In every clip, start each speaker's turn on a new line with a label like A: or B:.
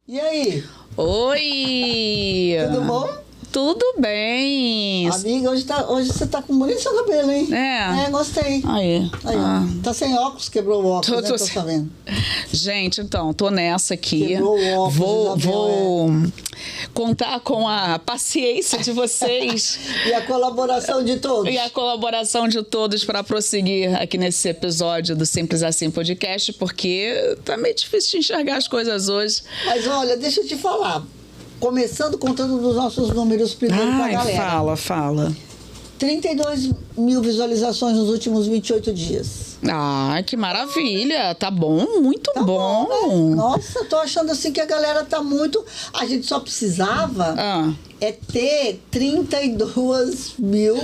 A: E aí?
B: Oi!
A: Tudo bom?
B: Tudo bem.
A: Amiga, hoje você tá com bonito seu cabelo, hein?
B: É.
A: Gostei.
B: Aí.
A: Tá sem óculos, quebrou o óculos, tô sabendo.
B: Gente, então, tô nessa aqui.
A: Quebrou o óculos,
B: Vou contar com a paciência de vocês.
A: E a colaboração de todos.
B: E a colaboração de todos para prosseguir aqui nesse episódio do Simples Assim Podcast, porque tá meio difícil de enxergar as coisas hoje.
A: Mas olha, deixa eu te falar. Começando contando dos nossos números primeiro pra galera.
B: Fala.
A: 32 mil visualizações nos últimos 28 dias.
B: Ah, que maravilha. Tá bom, muito bom.
A: Né? Nossa, tô achando assim que a galera tá muito... A gente só precisava ter 32 mil...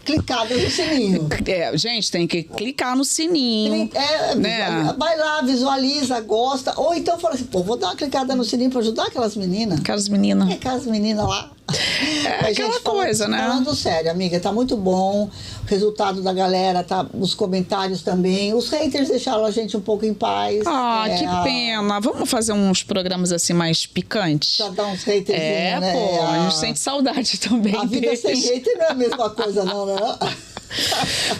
A: clicadas no sininho.
B: Gente, tem que clicar no sininho. Né?
A: Vai lá, visualiza, gosta. Ou então fala assim, vou dar uma clicada no sininho pra ajudar aquelas meninas.
B: Aquelas meninas.
A: Aquelas meninas lá.
B: Aquela coisa, né?
A: Falando sério, amiga, tá muito bom. O resultado da galera, tá, os comentários também. Os haters deixaram a gente um pouco em paz.
B: Que pena. Vamos fazer uns programas assim mais picantes?
A: Já dá uns haters, né?
B: A gente sente saudade também.
A: A vida sem hater não é a mesma coisa, não, né?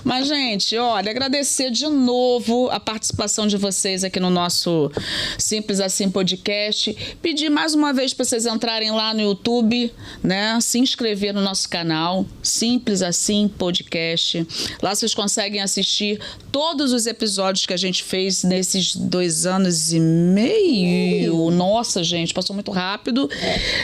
B: Mas, gente, olha, agradecer de novo a participação de vocês aqui no nosso Simples Assim Podcast. Pedir mais uma vez para vocês entrarem lá no YouTube, né? Se inscrever no nosso canal, Simples Assim Podcast. Lá vocês conseguem assistir todos os episódios que a gente fez nesses 2 anos e meio. Nossa, gente, passou muito rápido,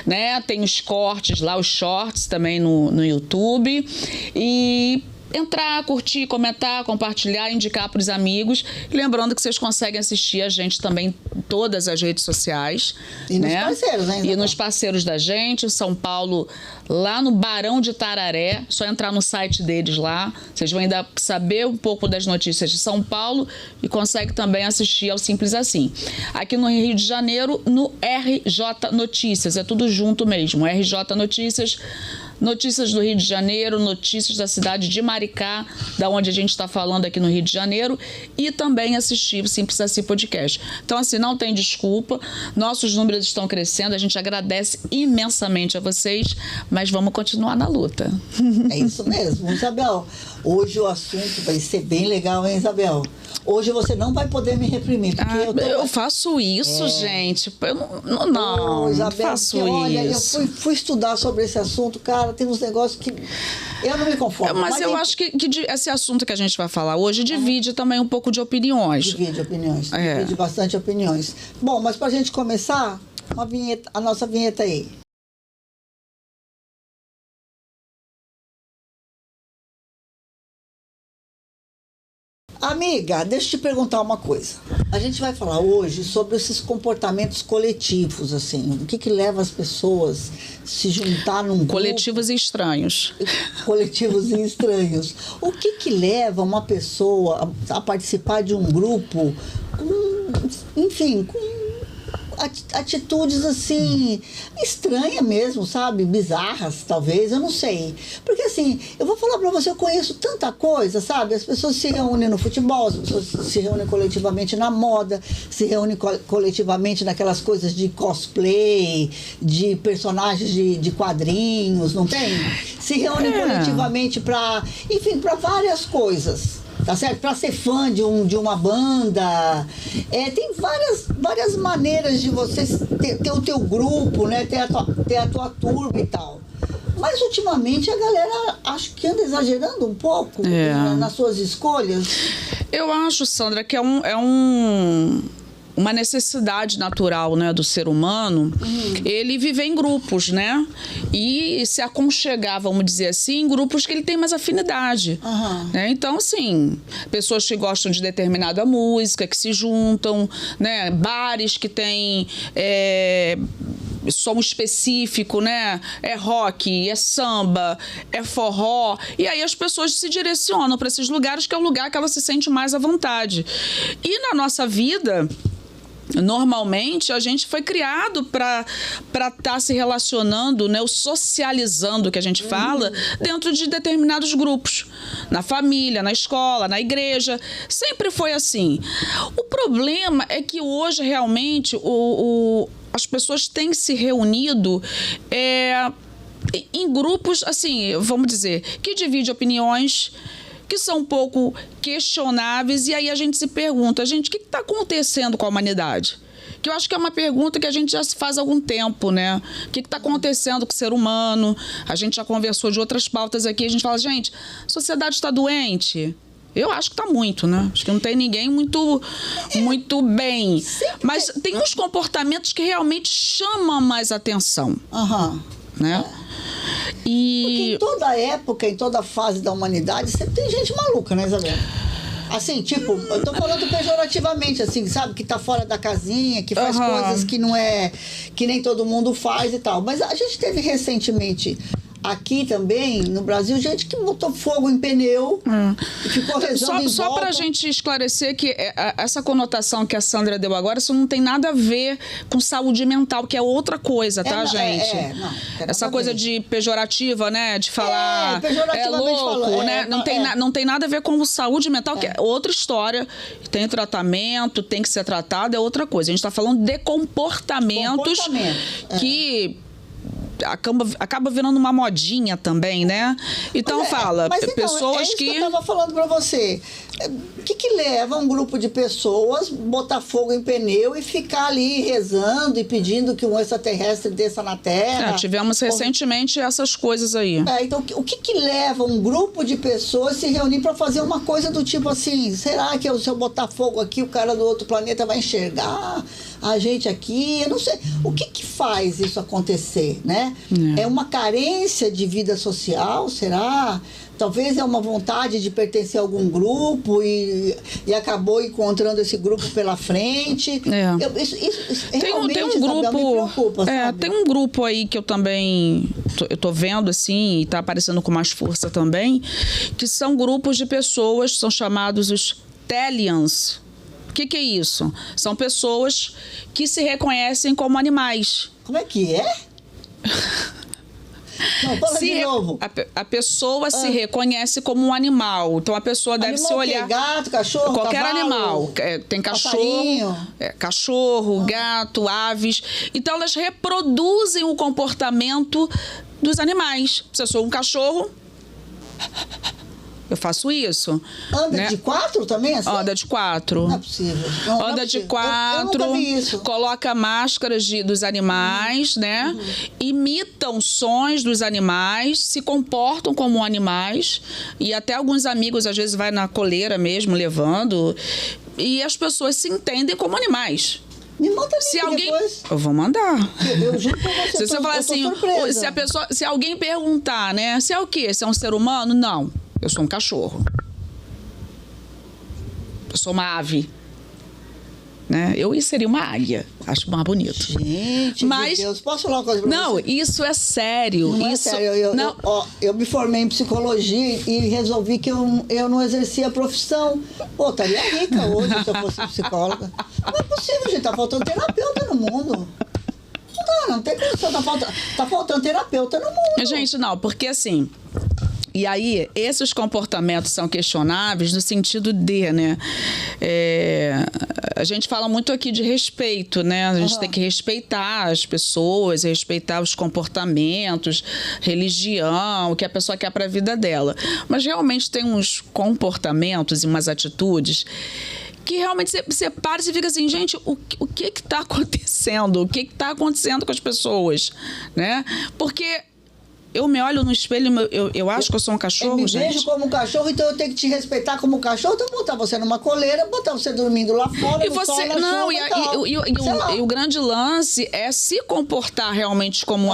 B: né? Tem os cortes lá, os shorts também no YouTube. E entrar, curtir, comentar, compartilhar, indicar para os amigos. E lembrando que vocês conseguem assistir a gente também em todas as redes sociais.
A: E nos parceiros, hein?
B: E nos parceiros da gente, em São Paulo, lá no Barão de Tararé. Só entrar no site deles lá. Vocês vão ainda saber um pouco das notícias de São Paulo e conseguem também assistir ao Simples Assim. Aqui no Rio de Janeiro, no RJ Notícias. É tudo junto mesmo. RJ Notícias. Notícias do Rio de Janeiro, notícias da cidade de Maricá, da onde a gente está falando aqui no Rio de Janeiro, e também assistir o Simples Assim Podcast. Então, assim, não tem desculpa, nossos números estão crescendo, a gente agradece imensamente a vocês, mas vamos continuar na luta.
A: É isso mesmo, Isabel. Hoje o assunto vai ser bem legal, hein, Isabel? Hoje você não vai poder me reprimir, porque
B: eu faço isso, gente. Eu não
A: Isabel,
B: faço
A: porque, olha,
B: isso.
A: Eu fui estudar sobre esse assunto, cara, tem uns negócios que eu não me conformo.
B: Mas eu acho que esse assunto que a gente vai falar hoje divide também um pouco de opiniões.
A: Divide bastante opiniões. Bom, mas pra gente começar, a nossa vinheta aí. Amiga, deixa eu te perguntar uma coisa. A gente vai falar hoje sobre esses comportamentos coletivos, assim. O que leva as pessoas a se juntar num grupo?
B: Coletivos e estranhos.
A: Coletivos e estranhos. O que leva uma pessoa a participar de um grupo com atitudes assim, estranhas mesmo, sabe? Bizarras, talvez, eu não sei. Porque assim, eu vou falar pra você, eu conheço tanta coisa, sabe? As pessoas se reúnem no futebol, as pessoas se reúnem coletivamente na moda, se reúnem coletivamente naquelas coisas de cosplay, de personagens de quadrinhos, não tem? Se reúnem coletivamente pra várias coisas. Tá certo? Para ser fã de uma banda. Tem várias maneiras de você ter o teu grupo, né? Ter a tua turma e tal. Mas ultimamente a galera acho que anda exagerando um pouco nas suas escolhas.
B: Eu acho, Sandra, que é uma necessidade natural, né, do ser humano, ele viver em grupos, né? E se aconchegar, vamos dizer assim, em grupos que ele tem mais afinidade. Né? Então, assim, pessoas que gostam de determinada música, que se juntam, né? Bares que têm som específico, né? É rock, é samba, é forró. E aí as pessoas se direcionam para esses lugares, que é o lugar que ela se sente mais à vontade. E na nossa vida, normalmente a gente foi criado para estar se relacionando, né, o socializando que a gente fala, dentro de determinados grupos, na família, na escola, na igreja, sempre foi assim. O problema é que hoje realmente pessoas têm se reunido em grupos, assim, vamos dizer, que dividem opiniões, que são um pouco questionáveis, e aí a gente se pergunta, gente, o que está acontecendo com a humanidade? Que eu acho que é uma pergunta que a gente já se faz há algum tempo, né? O que está acontecendo com o ser humano? A gente já conversou de outras pautas aqui, a gente fala, gente, a sociedade está doente? Eu acho que está muito, né? Acho que não tem ninguém muito bem. Mas tem uns comportamentos que realmente chamam mais atenção. Né?
A: Porque em toda época, em toda fase da humanidade, sempre tem gente maluca, né, Isabel? Assim, tipo, eu tô falando pejorativamente, assim, sabe? Que tá fora da casinha, que faz coisas que não é... que nem todo mundo faz e tal. Mas a gente teve recentemente... aqui também, no Brasil, gente que botou fogo em pneu e ficou rezando
B: Só para a gente esclarecer que essa conotação que a Sandra deu agora, isso não tem nada a ver com saúde mental, que é outra coisa, tá, gente? Essa coisa de pejorativa, né? De falar louco, né? Não tem nada a ver com saúde mental, que é outra história. Tem tratamento, tem que ser tratado, é outra coisa. A gente está falando de comportamentos que... acaba virando uma modinha também, né? Então pessoas
A: é isso que eu tava falando pra você. O que leva um grupo de pessoas botar fogo em pneu e ficar ali rezando e pedindo que um extraterrestre desça na Terra?
B: Tivemos recentemente essas coisas aí.
A: Então, o que leva um grupo de pessoas se reunir para fazer uma coisa do tipo assim, será que se eu botar fogo aqui, o cara do outro planeta vai enxergar a gente aqui? Eu não sei. O que faz isso acontecer, né? É uma carência de vida social, será? Talvez é uma vontade de pertencer a algum grupo e acabou encontrando esse grupo pela frente.
B: Tem um grupo, Isabel, me preocupa, sabe? Tem um grupo aí que eu também tô vendo assim, e tá aparecendo com mais força também, que são grupos de pessoas, são chamados os Telians. O que é isso? São pessoas que se reconhecem como animais.
A: Como é que é? Não, fala de novo.
B: A pessoa se reconhece como um animal. Então a pessoa deve se olhar.
A: Gato, cachorro,
B: qualquer
A: cavalo,
B: animal. Tem cachorro, gato, aves. Então elas reproduzem o comportamento dos animais. Se eu sou um cachorro, eu faço isso.
A: Anda de quatro também? Assim?
B: Anda de quatro.
A: Não é possível.
B: Anda de quatro. Eu nunca vi isso. Coloca máscaras dos animais, né? Imitam sons dos animais, se comportam como animais. E até alguns amigos, às vezes, vai na coleira mesmo, levando. E as pessoas se entendem como animais.
A: Me manda depois.
B: Eu vou mandar.
A: Eu juro pra você.
B: Se você falar assim, se alguém perguntar, né? Você é o quê? Você é um ser humano? Não. Eu sou um cachorro. Eu sou uma ave. Né? Eu seria uma águia. Acho mais bonito.
A: Gente, mas, meu Deus, posso falar uma coisa pra
B: você? Não, isso é sério.
A: Não
B: isso...
A: é sério. Eu me formei em psicologia e resolvi que eu não exercia a profissão. Pô, estaria rica hoje se eu fosse psicóloga. Não é possível, gente. Tá faltando terapeuta no mundo. Não tem condição. Tá faltando terapeuta no mundo.
B: Gente, não, porque assim... E aí, esses comportamentos são questionáveis no sentido de, né? A gente fala muito aqui de respeito, né? A gente tem que respeitar as pessoas, respeitar os comportamentos, religião, o que a pessoa quer para a vida dela. Mas realmente tem uns comportamentos e umas atitudes que realmente você para e fica assim, gente, o que está acontecendo? O que está acontecendo com as pessoas, né? Porque... eu me olho no espelho, eu acho que eu sou um cachorro, gente.
A: Eu me vejo como um cachorro, então eu tenho que te respeitar como um cachorro. Então botar você numa coleira, botar você dormindo lá fora,
B: e o grande lance é se comportar realmente como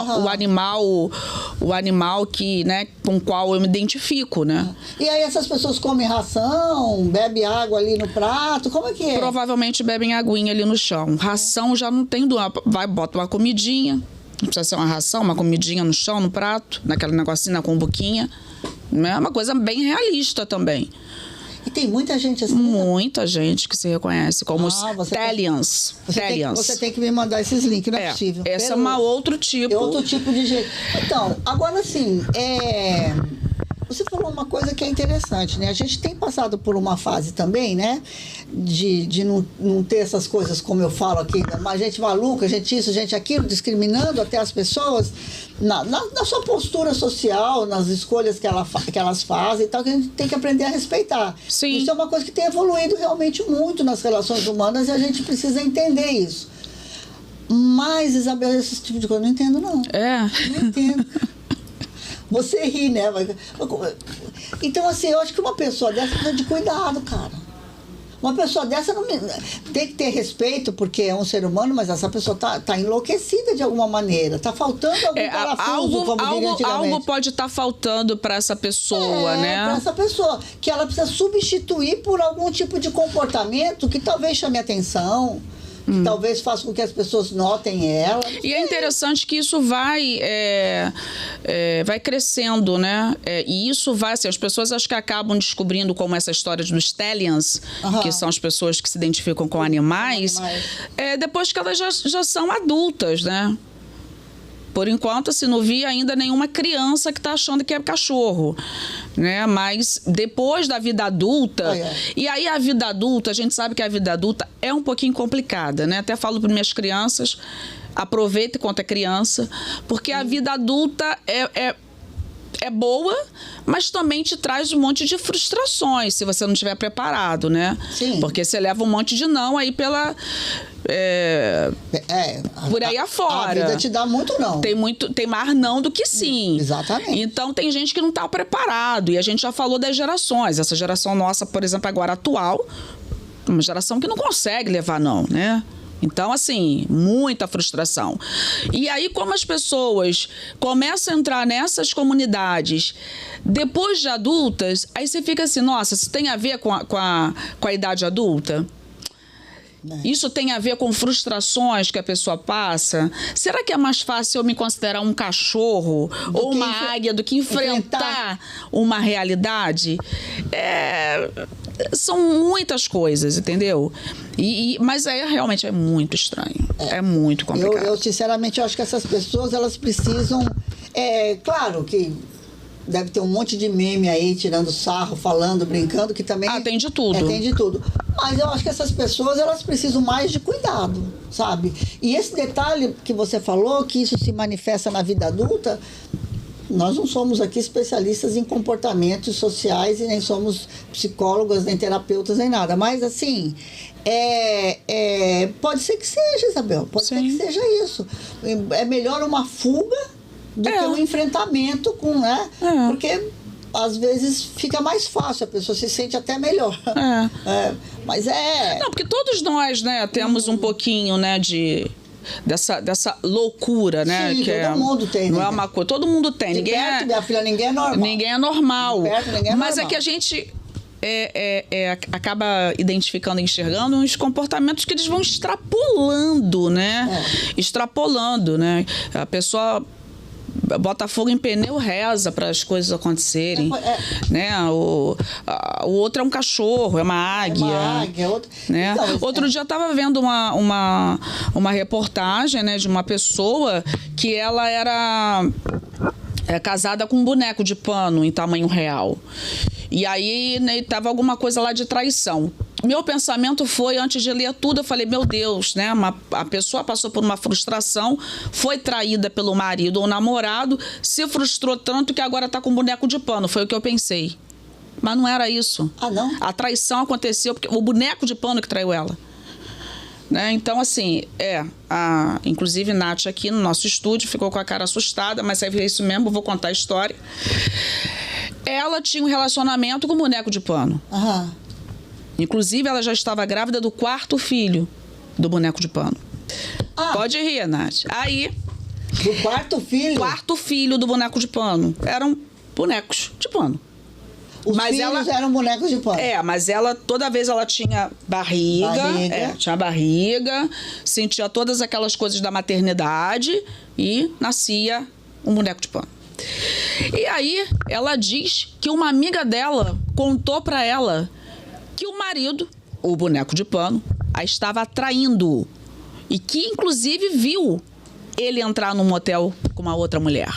B: o animal que, né, com o qual eu me identifico, né?
A: E aí essas pessoas comem ração, bebem água ali no prato, como é que é?
B: Provavelmente bebem aguinha ali no chão. Ração já não tem, bota uma comidinha. Não precisa ser uma ração, uma comidinha no chão, no prato, naquele negocinho, na cumbuquinha. É uma coisa bem realista também.
A: E tem muita gente assim?
B: Muita gente que se reconhece como os Telians.
A: Você tem que me mandar esses links, não é possível.
B: Esse é outro tipo.
A: É outro tipo de gente. Então, agora assim, Você falou uma coisa que é interessante, né? A gente tem passado por uma fase também, né? De não ter essas coisas, como eu falo aqui, uma gente maluca, gente isso, gente aquilo, discriminando até as pessoas na sua postura social, nas escolhas que elas fazem e tal, que a gente tem que aprender a respeitar.
B: Sim.
A: Isso é uma coisa que tem evoluído realmente muito nas relações humanas e a gente precisa entender isso. Mas, Isabel, esse tipo de coisa eu não entendo, não. Não entendo. Você ri, né? Então, assim, eu acho que uma pessoa dessa precisa de cuidado, cara. Uma pessoa dessa tem que ter respeito, porque é um ser humano, mas essa pessoa tá enlouquecida de alguma maneira. Tá faltando algum parafuso, como diria antigamente.
B: Algo pode estar faltando para essa pessoa, né?
A: Para essa pessoa. Que ela precisa substituir por algum tipo de comportamento que talvez chame atenção, que talvez faça com que as pessoas notem ela.
B: E é interessante que isso vai crescendo, né? E isso vai, assim, as pessoas acho que acabam descobrindo como essa história dos Stallions, que são as pessoas que se identificam com animais, depois que elas já são adultas, né? Por enquanto, assim, não vi ainda nenhuma criança que está achando que é cachorro, né? Mas depois da vida adulta... E aí a vida adulta, a gente sabe que a vida adulta é um pouquinho complicada, né? Até falo para minhas crianças, aproveita enquanto é criança, porque a vida adulta é boa, mas também te traz um monte de frustrações, se você não estiver preparado, né?
A: Sim.
B: Porque você leva um monte de não aí pela... por aí afora.
A: A vida te dá muito não.
B: Tem mais não do que sim.
A: Exatamente.
B: Então tem gente que não está preparado. E a gente já falou das gerações. Essa geração nossa, por exemplo, agora atual, uma geração que não consegue levar não, né? Então, assim, muita frustração. E aí, como as pessoas começam a entrar nessas comunidades depois de adultas, aí você fica assim, nossa, isso tem a ver com a idade adulta? Isso tem a ver com frustrações que a pessoa passa? Será que é mais fácil eu me considerar um cachorro ou uma águia do que enfrentar uma realidade? São muitas coisas, entendeu? Mas realmente é muito estranho. É muito complicado.
A: Eu sinceramente, acho que essas pessoas, elas precisam... claro que deve ter um monte de meme aí, tirando sarro, falando, brincando, que também...
B: tem de tudo.
A: Tem de tudo. Mas eu acho que essas pessoas, elas precisam mais de cuidado, sabe? E esse detalhe que você falou, que isso se manifesta na vida adulta, nós não somos aqui especialistas em comportamentos sociais e nem somos psicólogas, nem terapeutas, nem nada. Mas, assim, pode ser que seja, Isabel. Pode ser que seja isso. É melhor uma fuga do que um enfrentamento com, né? Porque às vezes fica mais fácil, a pessoa se sente até melhor. Mas
B: Não, porque todos nós, né, temos um pouquinho, né, dessa loucura, né?
A: Sim,
B: que
A: todo mundo tem.
B: Não é uma coisa, todo mundo tem.
A: De perto, minha filha, ninguém é normal.
B: Ninguém é normal.
A: De perto, ninguém é
B: Mas
A: normal.
B: é que a gente acaba identificando, enxergando uns comportamentos que eles vão extrapolando, né? Extrapolando, né? A pessoa bota fogo em pneu, reza para as coisas acontecerem, né? O outro é um cachorro, é uma águia. Né?
A: Então,
B: outro dia eu estava vendo uma reportagem, né, de uma pessoa que ela era casada com um boneco de pano em tamanho real. E aí, né, tava alguma coisa lá de traição. Meu pensamento foi, antes de ler tudo, eu falei, meu Deus, né? A pessoa passou por uma frustração, foi traída pelo marido ou namorado, se frustrou tanto que agora tá com um boneco de pano. Foi o que eu pensei. Mas não era isso.
A: Não?
B: A traição aconteceu porque o boneco de pano que traiu ela. Né? Então, assim, inclusive Nath aqui no nosso estúdio ficou com a cara assustada, mas é isso mesmo, vou contar a história. Ela tinha um relacionamento com o boneco de pano. Inclusive, ela já estava grávida do 4º filho do boneco de pano. Pode rir, Nath. Aí...
A: Do 4º filho?
B: 4º filho do boneco de pano. Eram bonecos de pano.
A: Os filhos eram bonecos de pano.
B: Mas ela, toda vez ela tinha barriga. Tinha barriga, sentia todas aquelas coisas da maternidade e nascia um boneco de pano. E aí, ela diz que uma amiga dela contou pra ela que o marido, o boneco de pano, a estava traindo. E que, inclusive, viu ele entrar num motel com uma outra mulher.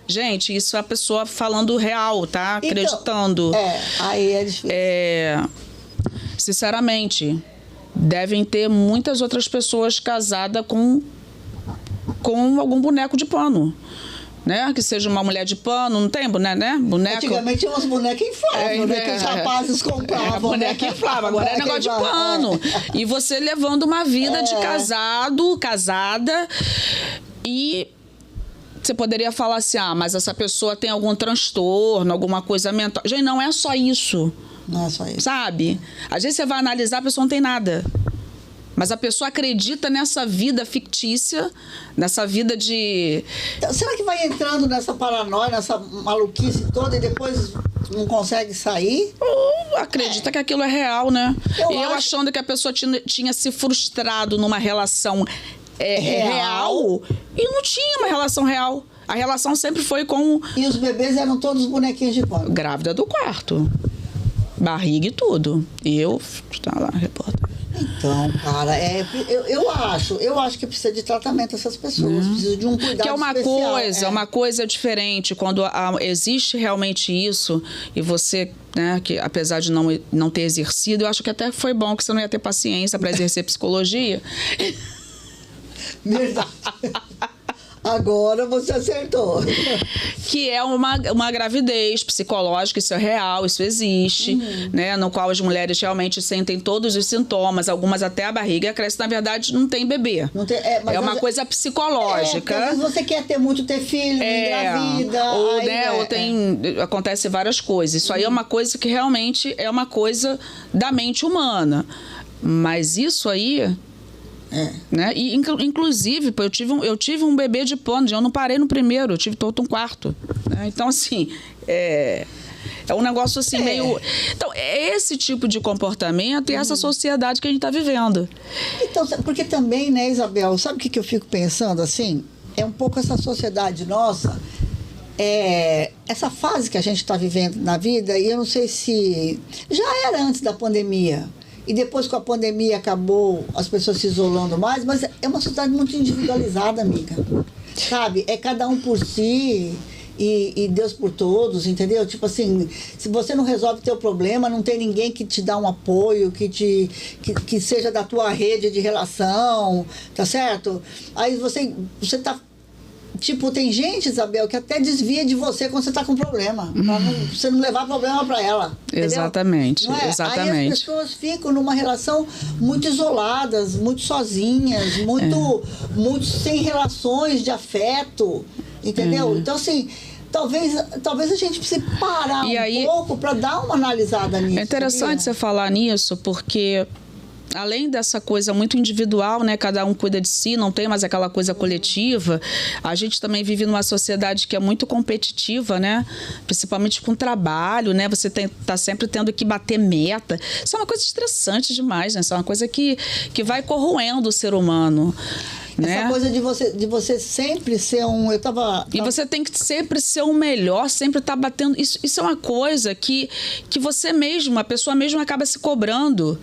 B: Gente, isso é a pessoa falando real, tá? Acreditando.
A: Aí é difícil.
B: Sinceramente, devem ter muitas outras pessoas casadas com algum boneco de pano. Né? Que seja uma mulher de pano, não tem boneco, né? Boneco.
A: Antigamente tinha umas bonecas infláveis, né? Que os rapazes compravam.
B: Boneca inflável, agora é negócio de pano. E você levando uma vida de casada, e você poderia falar assim, mas essa pessoa tem algum transtorno, alguma coisa mental. Gente, não é só isso.
A: Não é só isso.
B: Sabe? Às vezes você vai analisar, a pessoa não tem nada. Mas a pessoa acredita nessa vida fictícia, nessa vida de...
A: Então, será que vai entrando nessa paranoia, nessa maluquice toda e depois não consegue sair?
B: Ou acredita que aquilo é real, né? Eu achando que a pessoa tinha se frustrado numa relação real e não tinha uma relação real. A relação sempre foi com...
A: E os bebês eram todos bonequinhos de pano?
B: Grávida do quarto. Barriga e tudo. E eu... Tá lá, repórter.
A: Então, cara, eu acho que precisa de tratamento essas pessoas, precisa de um cuidado
B: que é uma
A: especial.
B: Uma coisa diferente, quando existe realmente isso, e você, né, que apesar de não ter exercido, eu acho que até foi bom que você não ia ter paciência para exercer psicologia.
A: Verdade. Agora você acertou.
B: Que é uma gravidez psicológica, isso é real, isso existe, né? No qual as mulheres realmente sentem todos os sintomas, algumas até a barriga cresce, na verdade não tem bebê.
A: Não tem,
B: é uma coisa psicológica.
A: Às vezes você quer ter filho, não engravida.
B: Ou, acontece várias coisas. Isso aí é uma coisa que realmente é uma coisa da mente humana. Mas isso aí... Né? E, inclusive, eu tive um bebê de pano, eu não parei no primeiro, eu tive todo um quarto. Né? Então, assim, é um negócio assim meio... Então, é esse tipo de comportamento e essa sociedade que a gente está vivendo.
A: Então, porque também, né, Isabel, sabe o que eu fico pensando, assim? É um pouco essa sociedade nossa, essa fase que a gente está vivendo na vida, e eu não sei se... Já era antes da pandemia. E depois que a pandemia acabou, as pessoas se isolando mais, mas é uma sociedade muito individualizada, amiga. Sabe? É cada um por si e Deus por todos, entendeu? Tipo assim, se você não resolve teu problema, não tem ninguém que te dá um apoio, que seja da tua rede de relação, tá certo? Aí você tá... Tipo, tem gente, Isabel, que até desvia de você quando você tá com problema. Pra você não levar problema para ela. Entendeu?
B: Exatamente, exatamente.
A: Aí as pessoas ficam numa relação muito isoladas, muito sozinhas, muito sem relações de afeto. Entendeu? Então, assim, talvez a gente precise parar pouco para dar uma analisada nisso.
B: É interessante você falar nisso, porque... Além dessa coisa muito individual, né? Cada um cuida de si, não tem mais aquela coisa coletiva. A gente também vive numa sociedade que é muito competitiva, né? Principalmente com o trabalho, né? Você tá sempre tendo que bater meta. Isso é uma coisa estressante demais, né? Isso é uma coisa que vai corroendo o ser humano. Né?
A: Essa coisa de você sempre ser um...
B: E você tem que sempre ser o melhor, sempre estar batendo... Isso é uma coisa que você mesmo, a pessoa mesmo acaba se cobrando.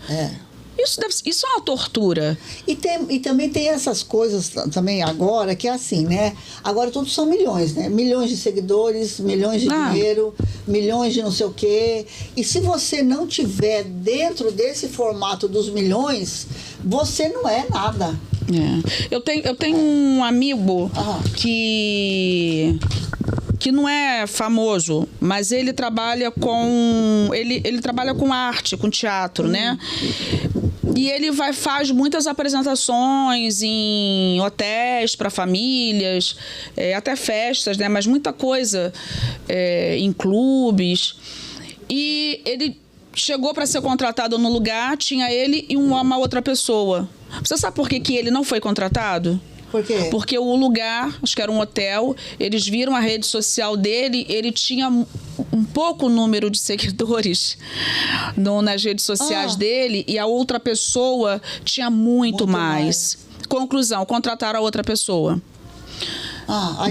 B: Isso é uma tortura.
A: E também tem essas coisas também agora, que é assim, né? Agora todos são milhões, né? Milhões de seguidores, milhões de dinheiro, milhões de não sei o quê. E se você não tiver dentro desse formato dos milhões, você não é nada.
B: Eu tenho um amigo que não é famoso, mas ele trabalha com arte, com teatro, né? E ele faz muitas apresentações em hotéis para famílias, até festas, né? Mas muita coisa em clubes. E ele chegou para ser contratado no lugar, tinha ele e uma outra pessoa. Você sabe por que ele não foi contratado?
A: Por quê?
B: Porque o lugar, acho que era um hotel, eles viram a rede social dele, ele tinha um pouco número de seguidores nas redes sociais dele, e a outra pessoa tinha muito mais. Conclusão, contrataram a outra pessoa.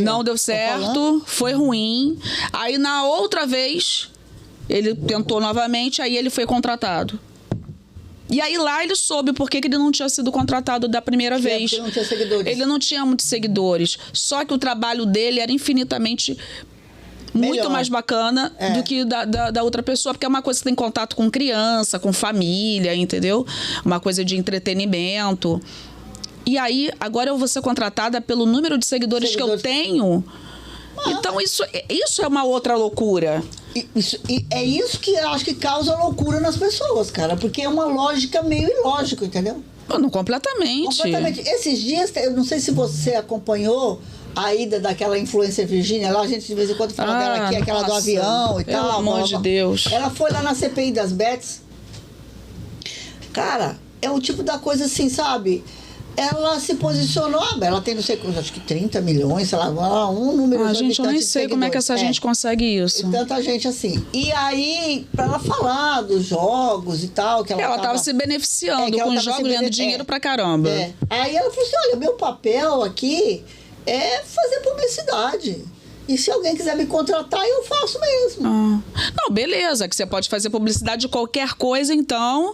B: Não deu certo, foi ruim. Aí na outra vez, ele tentou novamente, aí ele foi contratado. E aí lá ele soube por que ele não tinha sido contratado da primeira vez.
A: Porque não tinha seguidores.
B: Ele não tinha muitos seguidores. Só que o trabalho dele era infinitamente muito
A: Melhor.
B: mais bacana do que da outra pessoa, porque é uma coisa que tem contato com criança, com família, entendeu? Uma coisa de entretenimento. E aí, agora eu vou ser contratada pelo número de seguidores que eu tenho. Então, isso é uma outra loucura.
A: É isso que eu acho que causa loucura nas pessoas, cara. Porque é uma lógica meio ilógica, entendeu?
B: Não, completamente.
A: Completamente. Esses dias, eu não sei se você acompanhou a ida daquela influencer Virgínia lá, a gente de vez em quando fala dela aqui, aquela do avião e
B: pelo
A: tal.
B: Pelo amor de Deus.
A: Ela foi lá na CPI das Bets. Cara, é o tipo da coisa assim, sabe? Ela se posicionou, ela tem, não sei, acho que 30 milhões, sei lá, um número de
B: gente, eu nem sei como é que essa gente consegue isso.
A: E tanta gente assim. E aí, pra ela falar dos jogos e tal, que ela
B: tava se beneficiando com os jogos, ganhando dinheiro pra caramba.
A: Aí ela falou assim, olha, meu papel aqui é fazer publicidade. E se alguém quiser me contratar, eu faço mesmo.
B: Não, beleza, que você pode fazer publicidade de qualquer coisa, então,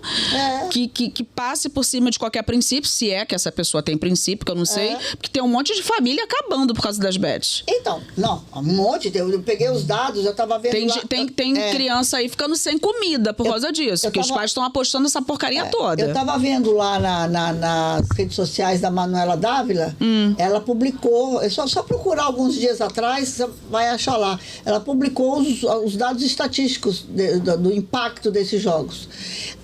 B: que passe por cima de qualquer princípio, se é que essa pessoa tem princípio, que eu não sei, porque tem um monte de família acabando por causa das bets.
A: Então, não, um monte, eu peguei os dados, eu tava vendo
B: Tem criança aí ficando sem comida por causa disso, porque os pais estão apostando essa porcaria toda.
A: Eu tava vendo lá nas redes sociais da Manuela Dávila, ela publicou, é só procurar alguns dias atrás, vai achar lá. Ela publicou os dados estatísticos do impacto desses jogos.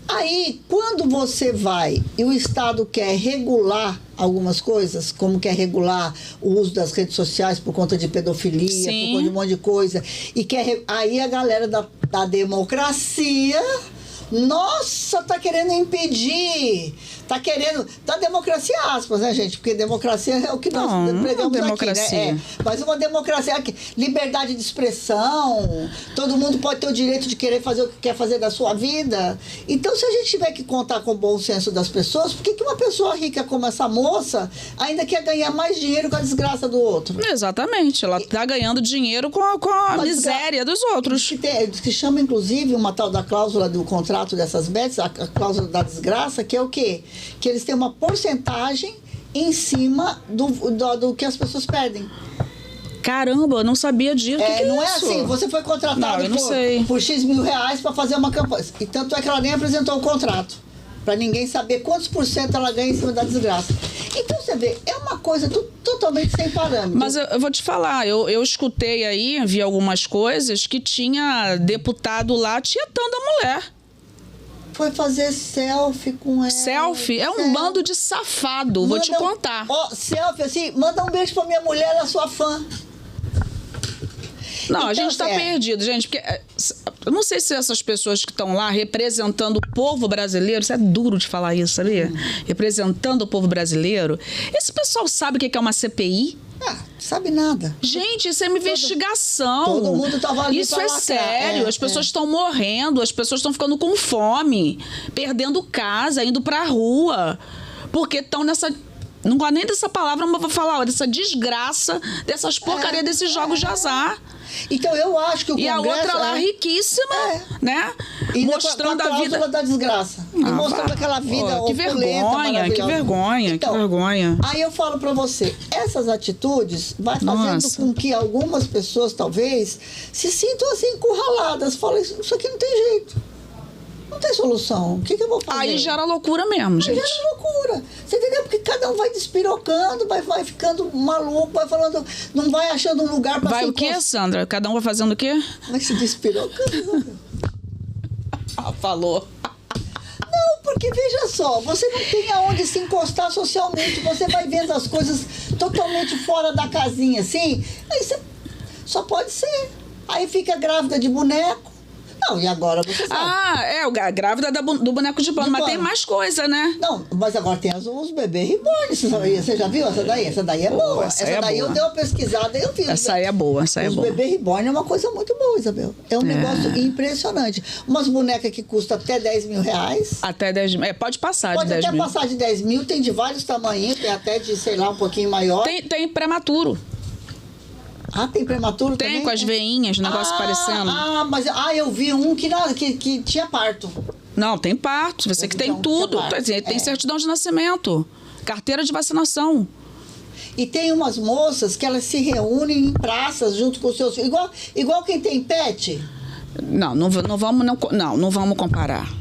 A: Aí, quando você vai e o Estado quer regular algumas coisas, como quer regular o uso das redes sociais por conta de pedofilia, por conta de um monte de coisa, e aí a galera da democracia, nossa, tá querendo impedir, tá querendo, da democracia aspas, né, gente? Porque democracia é o que nós pregamos
B: democracia.
A: aqui, né? Mas uma democracia aqui, liberdade de expressão, todo mundo pode ter o direito de querer fazer o que quer fazer da sua vida. Então, se a gente tiver que contar com o bom senso das pessoas, por que uma pessoa rica como essa moça ainda quer ganhar mais dinheiro com a desgraça do outro?
B: Exatamente, ela tá ganhando dinheiro com a miséria dos outros.
A: Que chama, inclusive, uma tal da cláusula do contrato dessas bets, a cláusula da desgraça, que é o quê? Que eles têm uma porcentagem em cima do que as pessoas pedem.
B: Caramba, eu não sabia disso. Que
A: não
B: é
A: é
B: isso?
A: assim, você foi contratado por X mil reais para fazer uma campanha. E tanto é que ela nem apresentou o contrato. Para ninguém saber quantos por cento ela ganha em cima da desgraça. Então, você vê, é uma coisa totalmente sem parâmetro.
B: Mas eu vou te falar, eu escutei aí, vi algumas coisas que tinha deputado lá tietando a mulher.
A: Foi fazer selfie com ela.
B: Selfie? É um bando de safado, vou te contar.
A: Selfie, assim, manda um beijo pra minha mulher, ela é sua fã.
B: Não, então, a gente tá perdido, gente, porque eu não sei se essas pessoas que estão lá representando o povo brasileiro, isso é duro de falar isso, sabia? Representando o povo brasileiro, esse pessoal sabe o que é uma CPI?
A: Sabe nada.
B: Gente, isso é uma investigação.
A: Todo mundo tava ali.
B: Isso é sério. As pessoas estão morrendo, as pessoas estão ficando com fome, perdendo casa, indo pra rua, porque estão nessa... Não gosto nem dessa palavra, mas vou falar, dessa desgraça, dessas porcarias desses jogos de azar.
A: Então eu acho que o Congresso...
B: E a outra lá riquíssima, né?
A: E
B: mostrando
A: a vida da desgraça. E mostrando aquela vida
B: que vergonha, que vergonha,
A: então,
B: que vergonha.
A: Aí eu falo pra você, essas atitudes vai fazendo com que algumas pessoas, talvez, se sintam assim, encurraladas. Falam, isso aqui não tem jeito. Não tem solução. O que eu vou fazer?
B: Aí gera loucura mesmo, gente.
A: Aí gera loucura. Você entendeu? Porque cada um vai despirocando, vai ficando maluco, vai falando, não vai achando um lugar pra...
B: Vai o quê, Sandra? Cada um vai fazendo o quê?
A: Vai se despirocando.
B: Falou.
A: Não, porque veja só, você não tem aonde se encostar socialmente, você vai vendo as coisas totalmente fora da casinha, assim, aí você só pode ser. Aí fica grávida de boneco. Não, e agora você sabe.
B: A grávida do boneco de pano, mas tem mais coisa, né?
A: Não, mas agora tem os bebês reborn. Você já viu essa daí? Essa daí é boa. Essa daí eu dei uma pesquisada e eu vi.
B: Essa aí é boa, essa aí é boa.
A: Os bebês reborn é uma coisa muito boa, Isabel. É um negócio impressionante. Umas bonecas que custam até 10 mil reais.
B: Até 10 mil. Pode passar de 10 mil.
A: Pode até passar de 10 mil, tem de vários tamanhos, tem até de, sei lá, um pouquinho maior.
B: Tem prematuro.
A: Tem prematuro também?
B: Tem, com as veinhas, o negócio parecendo.
A: Mas eu vi um que tinha parto.
B: Não, tem parto. Você que tem
A: Então,
B: tudo.
A: parto.
B: Tem certidão de nascimento. Carteira de vacinação.
A: E tem umas moças que elas se reúnem em praças junto com os seus filhos. Igual quem tem pet.
B: Não vamos comparar.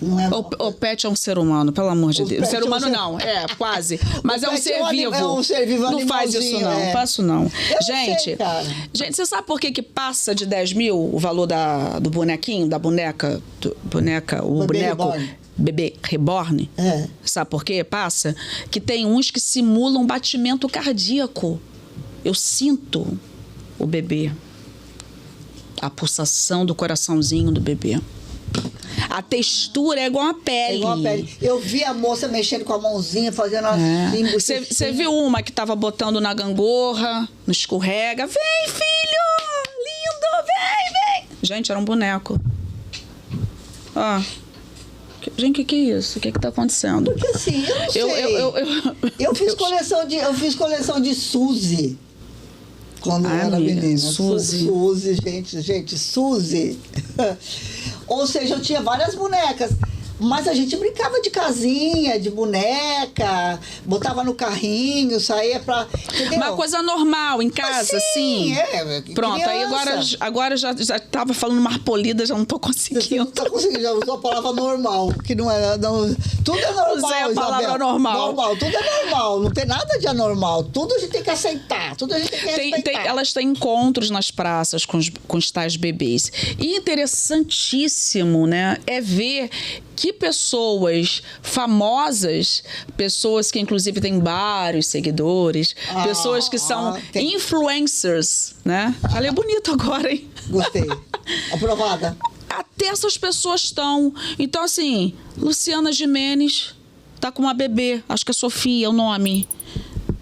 A: Não é
B: O pet é um ser humano, pelo amor de Deus.
A: pet
B: Ser
A: é um
B: humano
A: ser-
B: não, quase. Mas é um
A: pet
B: ser
A: é um
B: vivo.
A: é um ser vivo,
B: Não faz isso
A: animalzinho,
B: não,
A: é.
B: faço não.
A: Eu
B: Gente,
A: sei, cara.
B: gente, você sabe por que passa de 10 mil o valor do bonequinho, da boneca, o
A: Bebê
B: boneco...
A: reborn.
B: Bebê reborn?
A: É.
B: Sabe por quê? Passa que tem uns que simulam batimento cardíaco. Eu sinto o bebê. A pulsação do coraçãozinho do bebê. A textura é igual a pele.
A: É igual a pele. Eu vi a moça mexendo com a mãozinha, fazendo assim.
B: Você viu uma que tava botando na gangorra, no escorrega? Vem, filho! Lindo! Vem! Gente, era um boneco. Ó. Gente, o que é isso? O que tá acontecendo?
A: Porque assim, eu não sei. Eu fiz coleção de Suzy. Quando eu era
B: amiga,
A: menina.
B: Suzy.
A: Suzy, gente, Suzy. Ou seja, eu tinha várias bonecas. Mas a gente brincava de casinha, de boneca, botava no carrinho, saía pra. Entendeu?
B: Uma coisa normal, em casa,
A: Sim,
B: assim. Pronto, aí agora já tava falando mais polida, já não tô
A: Você não
B: conseguindo.
A: tá conseguindo, já usou a palavra normal, que não é. Não, tudo é normal.
B: Usei a palavra
A: Isabel.
B: normal.
A: Tudo é normal, não tem nada de anormal. Tudo a gente tem que aceitar, tudo a gente tem que respeitar.
B: Elas têm encontros nas praças com os tais bebês. E interessantíssimo, né, é ver que pessoas famosas, pessoas que inclusive têm vários seguidores, pessoas que são influencers, né? Falei bonito agora, hein?
A: Gostei. Aprovada.
B: Até essas pessoas estão. Então, assim, Luciana Gimenez tá com uma bebê, acho que é Sofia o nome,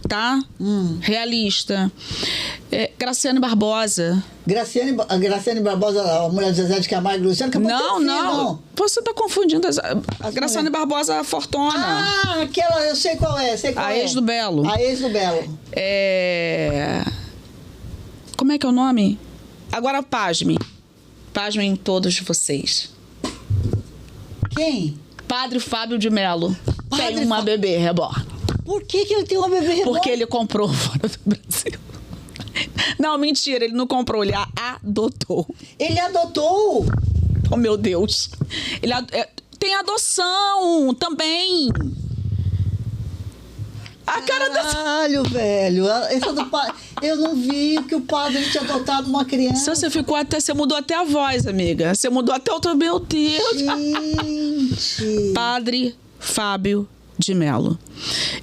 B: tá? Realista. Graciane Barbosa.
A: Graciane Barbosa, a mulher de Zezé de Camargo e Luciano, acabou de ter um filho,
B: Não. Você tá confundindo. A Graciane Barbosa, a Fortuna.
A: Ah, aquela, eu sei qual é.
B: A ex do Belo.
A: A ex do Belo.
B: Como é que é o nome? Agora, pasmem. Pasmem todos vocês.
A: Quem?
B: Padre Fábio de Mello.
A: Padre
B: Tem uma bebê reborn.
A: Por que ele tem uma bebê reborn?
B: Porque ele comprou fora do Brasil. Não, mentira, ele não comprou, ele a adotou.
A: Ele adotou?
B: Oh, meu Deus. Tem adoção também. A cara dessa...
A: Caralho, velho. Essa do eu não vi que o padre tinha adotado uma criança.
B: Você mudou até a voz, amiga. Você mudou até o... Meu Deus.
A: Gente.
B: Padre Fábio de Mello.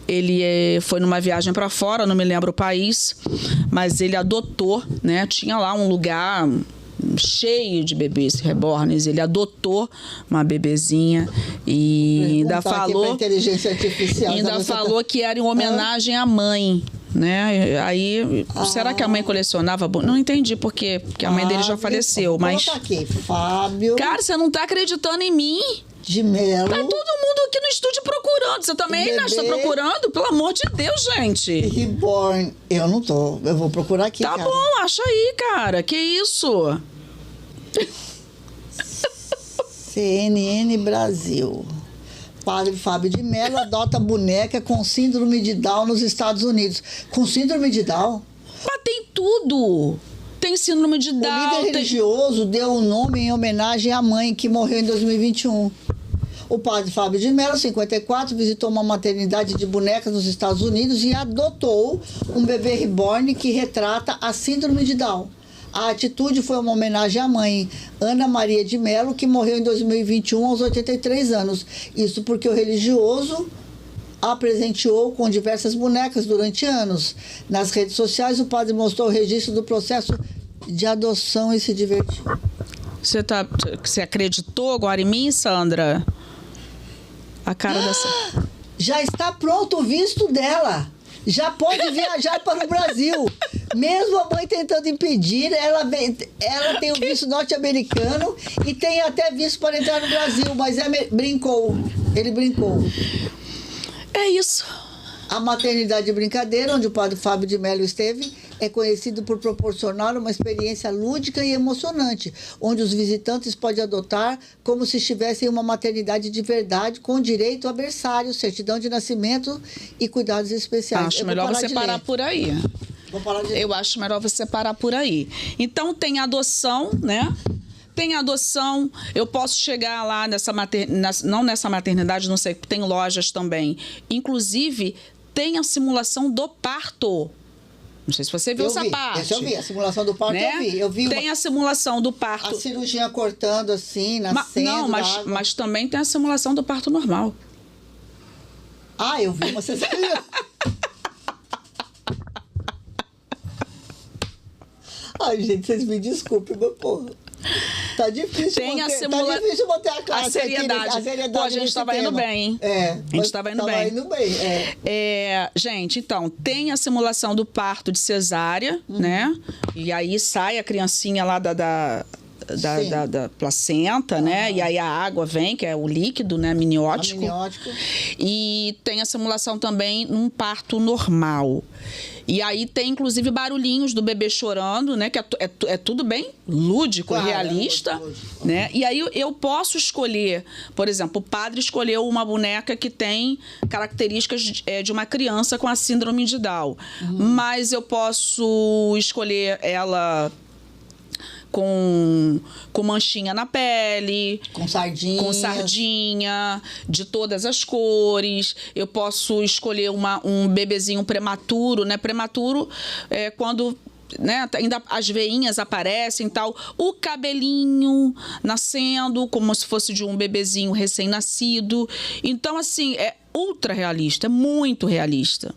B: Ele foi numa viagem para fora, não me lembro o país, mas ele adotou, né? Tinha lá um lugar cheio de bebês reborns. Ele adotou uma bebezinha e ainda falou,
A: inteligência artificial,
B: que era em homenagem à mãe. Né? Aí, será que a mãe colecionava? Não entendi porque a mãe dele já faleceu, mas...
A: Coloca aqui, Fábio...
B: Cara, você não tá acreditando em mim?
A: De Mello.
B: Tá todo mundo aqui no estúdio procurando. Você também está procurando? Pelo amor de Deus, gente.
A: Reborn. Eu não tô. Eu vou procurar aqui,
B: Tá
A: cara.
B: bom, acha aí, cara. Que isso?
A: CNN Brasil. Padre Fábio de Mello adota boneca com síndrome de Down nos Estados Unidos. Com síndrome de Down?
B: Mas tem tudo. Tem síndrome de
A: O
B: Down.
A: líder religioso deu o nome em homenagem à mãe que morreu em 2021. O padre Fábio de Mello, 54, visitou uma maternidade de bonecas nos Estados Unidos e adotou um bebê reborn que retrata a síndrome de Down. A atitude foi uma homenagem à mãe, Ana Maria de Mello, que morreu em 2021 aos 83 anos. Isso porque o religioso a presenteou com diversas bonecas durante anos. Nas redes sociais, o padre mostrou o registro do processo de adoção e se divertiu.
B: Você acreditou agora em mim, Sandra? A cara dessa...
A: Já está pronto o visto dela. Já pode viajar para o Brasil. Mesmo a mãe tentando impedir, ela tem o visto norte-americano e tem até visto para entrar no Brasil, mas brincou. Ele brincou.
B: É isso.
A: A maternidade de brincadeira, onde o padre Fábio de Mello esteve, é conhecido por proporcionar uma experiência lúdica e emocionante, onde os visitantes podem adotar como se estivessem em uma maternidade de verdade, com direito a berçário, certidão de nascimento e cuidados especiais.
B: Acho melhor você parar por aí.
A: Vou parar de ler.
B: Eu acho melhor você parar por aí. Então, tem adoção, né? Tem adoção, eu posso chegar lá não nessa maternidade, não sei, tem lojas também. Inclusive, tem a simulação do parto. Não sei se você viu essa parte.
A: Essa eu vi, a simulação do parto, né? Eu vi.
B: Tem a simulação do parto.
A: A cirurgia cortando assim, nascendo.
B: Não, mas também tem a simulação do parto normal.
A: Ah, eu vi uma cesárea. Ai, gente, vocês me desculpem, meu porra. Tá difícil tá difícil manter a classe.
B: A seriedade. Pô, a gente estava indo bem, hein?
A: É.
B: A gente estava indo bem. Gente, então, tem a simulação do parto de cesárea, né? E aí sai a criancinha lá da placenta, né? E aí a água vem, que é o líquido, né? Amniótico. E tem a simulação também num parto normal. E aí tem, inclusive, barulhinhos do bebê chorando, né? Que é tudo bem lúdico, claro, realista, lúdico. Né? E aí eu posso escolher, por exemplo, o padre escolheu uma boneca que tem características de uma criança com a síndrome de Down. Mas eu posso escolher ela com manchinha na pele, com sardinha, de todas as cores. Eu posso escolher um bebezinho prematuro, né? Prematuro é quando, né, ainda as veinhas aparecem e tal. O cabelinho nascendo como se fosse de um bebezinho recém-nascido. Então, assim, é ultra realista, é muito realista.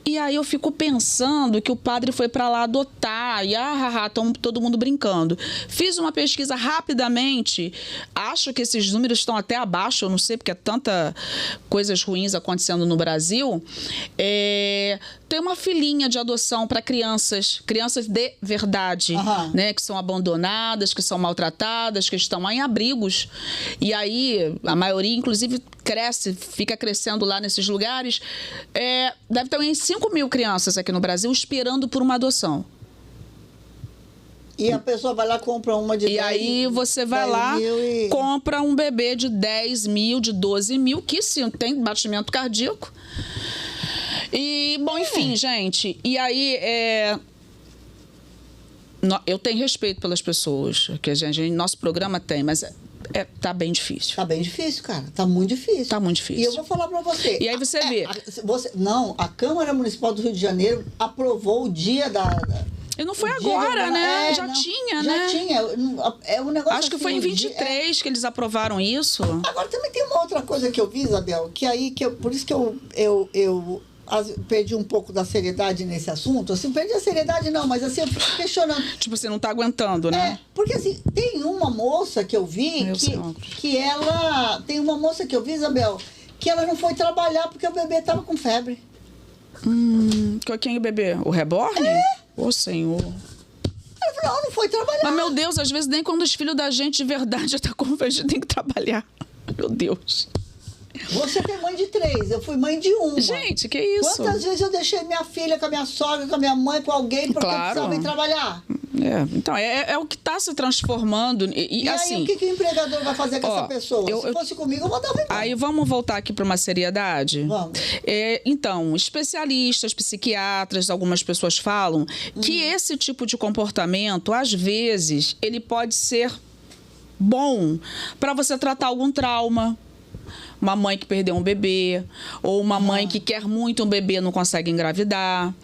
B: E aí eu fico pensando que o padre foi para lá adotar. E estão todo mundo brincando. Fiz uma pesquisa rapidamente. Acho que esses números estão até abaixo. Eu não sei, porque é tanta coisas ruins acontecendo no Brasil. Tem uma filinha de adoção para crianças de verdade, né? Que são abandonadas, que são maltratadas, que estão lá em abrigos. E aí, a maioria, inclusive, fica crescendo lá nesses lugares. Deve ter uns 5 mil crianças aqui no Brasil esperando por uma adoção.
A: E a pessoa vai lá, compra uma de 10 mil. E
B: aí você vai lá, compra um bebê de 10 mil, de 12 mil, que sim, tem batimento cardíaco. E, bom, enfim, gente. E aí, eu tenho respeito pelas pessoas, que nosso programa tem, mas tá bem difícil. Tá bem difícil,
A: cara. Tá muito difícil.
B: Tá muito difícil.
A: E eu vou falar pra você.
B: E aí você vê.
A: A Câmara Municipal do Rio de Janeiro aprovou o dia
B: E não foi agora, né? Já tinha.
A: É um negócio.
B: Acho que foi em 23 que eles aprovaram isso.
A: Agora também tem uma outra coisa que eu vi, Isabel, por isso que eu perdi um pouco da seriedade nesse assunto. Assim, perdi a seriedade não, mas assim, eu fico questionando.
B: Tipo, você não tá aguentando, né?
A: Porque assim, tem uma moça que eu vi que ela... Tem uma moça que eu vi, Isabel, que ela não foi trabalhar porque o bebê tava com febre.
B: Quem é o bebê? O reborn? Ô, Senhor.
A: Ela falou, não foi trabalhar.
B: Mas, meu Deus, às vezes nem quando os filhos da gente de verdade já tá com a gente tem que trabalhar. Meu Deus.
A: Você tem mãe de 3, eu fui mãe de 1.
B: Gente, que isso?
A: Quantas vezes eu deixei minha filha com a minha sogra, com a minha mãe, com alguém, porque precisava ir trabalhar?
B: Então, é o que está se transformando. E assim,
A: aí, o que o empregador vai fazer com essa pessoa? Se fosse comigo, eu mandava embora.
B: Aí, vamos voltar aqui para uma seriedade?
A: Vamos.
B: Então, especialistas, psiquiatras, algumas pessoas falam que esse tipo de comportamento, às vezes, ele pode ser bom para você tratar algum trauma. Uma mãe que perdeu um bebê, ou uma mãe que quer muito um bebê e não consegue engravidar.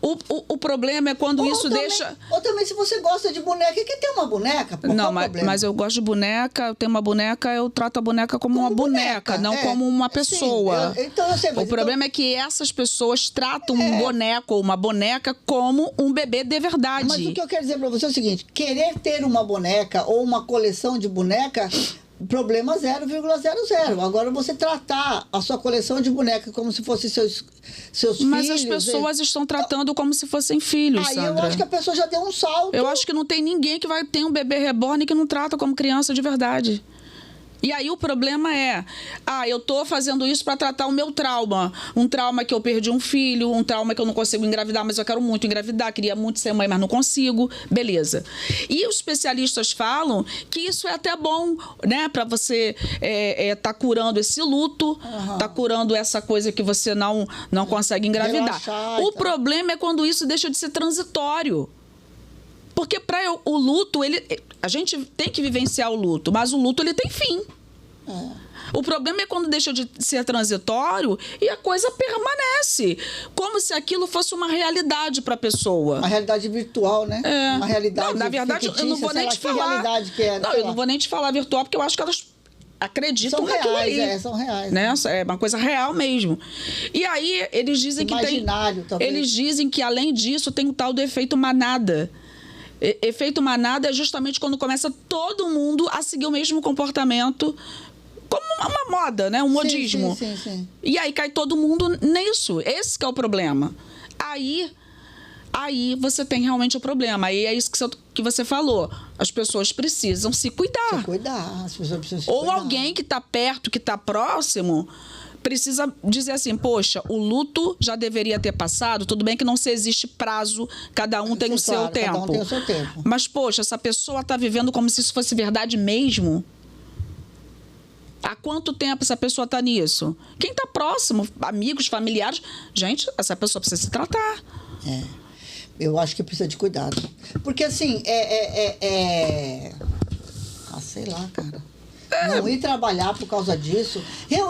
B: O problema é quando isso deixa...
A: Ou também, se você gosta de boneca, quer ter uma boneca?
B: Não, mas eu gosto de boneca, eu tenho uma boneca, eu trato a boneca como uma boneca, não como uma pessoa.
A: Sim, então eu sei,
B: o problema é que essas pessoas tratam um boneco ou uma boneca como um bebê de verdade.
A: Mas o que eu quero dizer pra você é o seguinte, querer ter uma boneca ou uma coleção de boneca... Problema 0,00. Agora, você tratar a sua coleção de bonecas como se fossem seus filhos...
B: Mas as pessoas estão tratando como se fossem filhos, Sandra.
A: Eu acho que a pessoa já deu um salto.
B: Eu acho que não tem ninguém que vai ter um bebê reborn que não trata como criança de verdade. E aí o problema é, eu tô fazendo isso para tratar o meu trauma. Um trauma que eu perdi um filho, um trauma que eu não consigo engravidar, mas eu quero muito engravidar, queria muito ser mãe, mas não consigo. Beleza. E os especialistas falam que isso é até bom, né? Para você tá curando esse luto, tá curando essa coisa que você não consegue engravidar.
A: Relaxar,
B: o problema é quando isso deixa de ser transitório. Porque para o luto, a gente tem que vivenciar o luto, mas o luto ele tem fim. O problema é quando deixa de ser transitório e a coisa permanece, como se aquilo fosse uma realidade para a pessoa.
A: Uma realidade virtual, né? Uma realidade
B: não, na verdade, eu não vou nem te falar.
A: Realidade que é,
B: não, eu não vou nem te falar virtual, porque eu acho que elas acreditam naquilo ali.
A: São reais.
B: Né? É uma coisa real mesmo. E aí, eles dizem
A: Imaginário,
B: que tem...
A: talvez.
B: Eles dizem que, além disso, tem o tal do efeito manada. Efeito manada é justamente quando começa todo mundo a seguir o mesmo comportamento, como uma moda, né? Um modismo.
A: Sim.
B: E aí cai todo mundo nisso. Esse que é o problema. Aí você tem realmente o problema. Aí é isso que você falou. As pessoas precisam se cuidar.
A: As pessoas precisam se
B: Ou
A: cuidar.
B: alguém que está perto, que está próximo, precisa dizer assim, poxa, o luto já deveria ter passado, tudo bem que não se existe prazo, cada um tem o seu tempo.
A: Cada um tem o seu tempo.
B: Mas, poxa, essa pessoa está vivendo como se isso fosse verdade mesmo? Há quanto tempo essa pessoa está nisso? Quem está próximo, amigos, familiares, gente, essa pessoa precisa se tratar.
A: Eu acho que precisa de cuidado. Porque, assim, sei lá, cara. Não ir trabalhar por causa disso.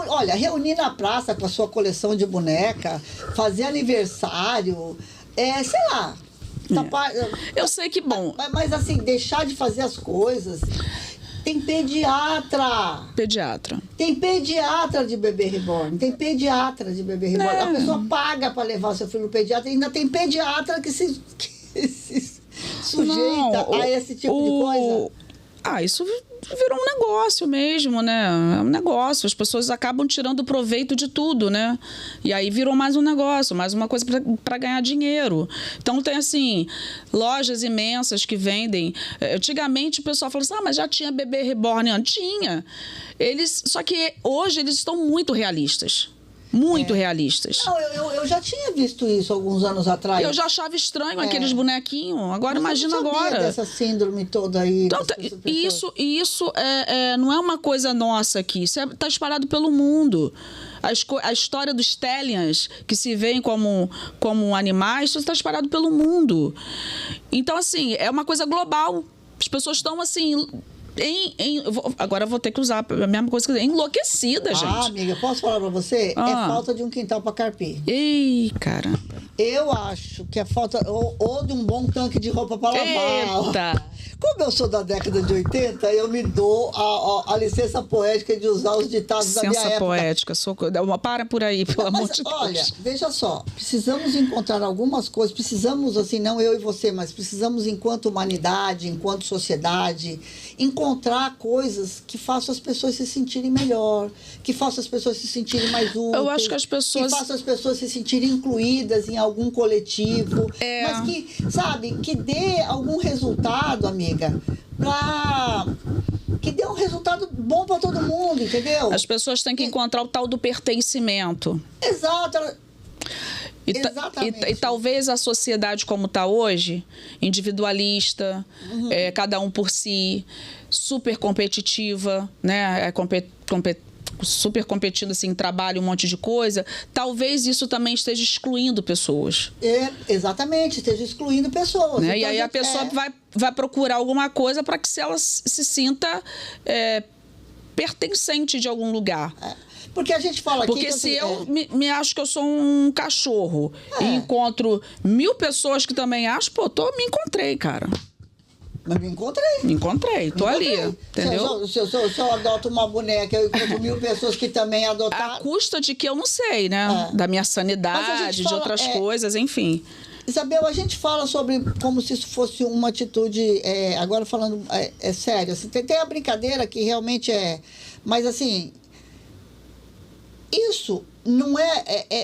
A: Olha, reunir na praça com a sua coleção de boneca, fazer aniversário, sei lá.
B: Eu sei que bom.
A: Mas, assim, deixar de fazer as coisas. Tem pediatra. Tem pediatra de bebê reborn. A pessoa paga para levar o seu filho no pediatra e ainda tem pediatra que se sujeita a esse tipo de coisa.
B: Isso virou um negócio mesmo, né? É um negócio. As pessoas acabam tirando proveito de tudo, né? E aí virou mais um negócio, mais uma coisa para ganhar dinheiro. Então tem, assim, lojas imensas que vendem. Antigamente o pessoal falou assim, mas já tinha bebê reborn antes? Tinha. Só que hoje eles estão muito realistas. Muito realistas.
A: Não, eu já tinha visto isso alguns anos atrás.
B: Eu já achava estranho aqueles bonequinhos. Agora, imagina
A: eu não sabia
B: agora.
A: Dessa síndrome toda aí.
B: Então, isso não é uma coisa nossa aqui. Isso está espalhado pelo mundo. A história dos Stallions, que se veem como animais, isso está espalhado pelo mundo. Então, assim, é uma coisa global. As pessoas estão, assim... agora eu vou ter que usar a mesma coisa que enlouquecida, gente.
A: Amiga, posso falar pra você? É falta de um quintal pra carpir.
B: Ei, caramba.
A: Eu acho que é falta ou de um bom tanque de roupa pra lavar.
B: Eita!
A: Como eu sou da década de 80, eu me dou a licença poética de usar os ditados da minha época.
B: Licença poética, para por aí, pelo amor de Deus.
A: Olha, veja só, precisamos encontrar algumas coisas, precisamos, assim, não eu e você, mas precisamos, enquanto humanidade, enquanto sociedade, encontrar coisas que façam as pessoas se sentirem melhor, que façam as pessoas se sentirem mais úteis.
B: Eu acho que as pessoas...
A: Que façam as pessoas se sentirem incluídas em algum coletivo. Mas que, sabe, que dê algum resultado, amiga, que dê um resultado bom para todo mundo, entendeu?
B: As pessoas têm que encontrar o tal do pertencimento.
A: Exato. Exatamente.
B: E talvez a sociedade como está hoje, individualista, cada um por si, super competitiva, né? Super competindo assim, em trabalho, um monte de coisa, talvez isso também esteja excluindo pessoas.
A: Exatamente, esteja excluindo pessoas.
B: Né? Então, e aí a pessoa vai procurar alguma coisa para que ela se sinta pertencente de algum lugar.
A: Porque a gente fala aqui...
B: Porque se eu me acho que eu sou um cachorro e encontro 1000 pessoas que também acham, me encontrei, cara.
A: Mas me encontrei.
B: Me encontrei, tô ali, entendeu?
A: Se eu adoto uma boneca, eu encontro 1000 pessoas que também adotaram.
B: À custa de que eu não sei, né? Da minha sanidade, de outras coisas, enfim.
A: Isabel, a gente fala sobre como se isso fosse uma atitude, agora falando sério, assim, tem a brincadeira que realmente mas assim, isso não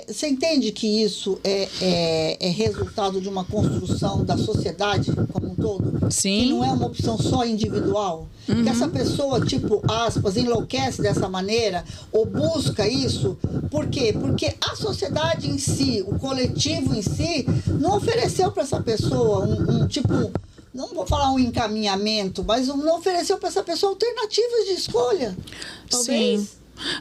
A: você entende que isso é resultado de uma construção da sociedade como um todo?
B: Sim.
A: Que não é uma opção só individual? Que essa pessoa, tipo, aspas, enlouquece dessa maneira ou busca isso? Por quê? Porque a sociedade em si, o coletivo em si, não ofereceu para essa pessoa tipo, não vou falar um encaminhamento, mas não ofereceu para essa pessoa alternativas de escolha. Talvez.
B: Sim.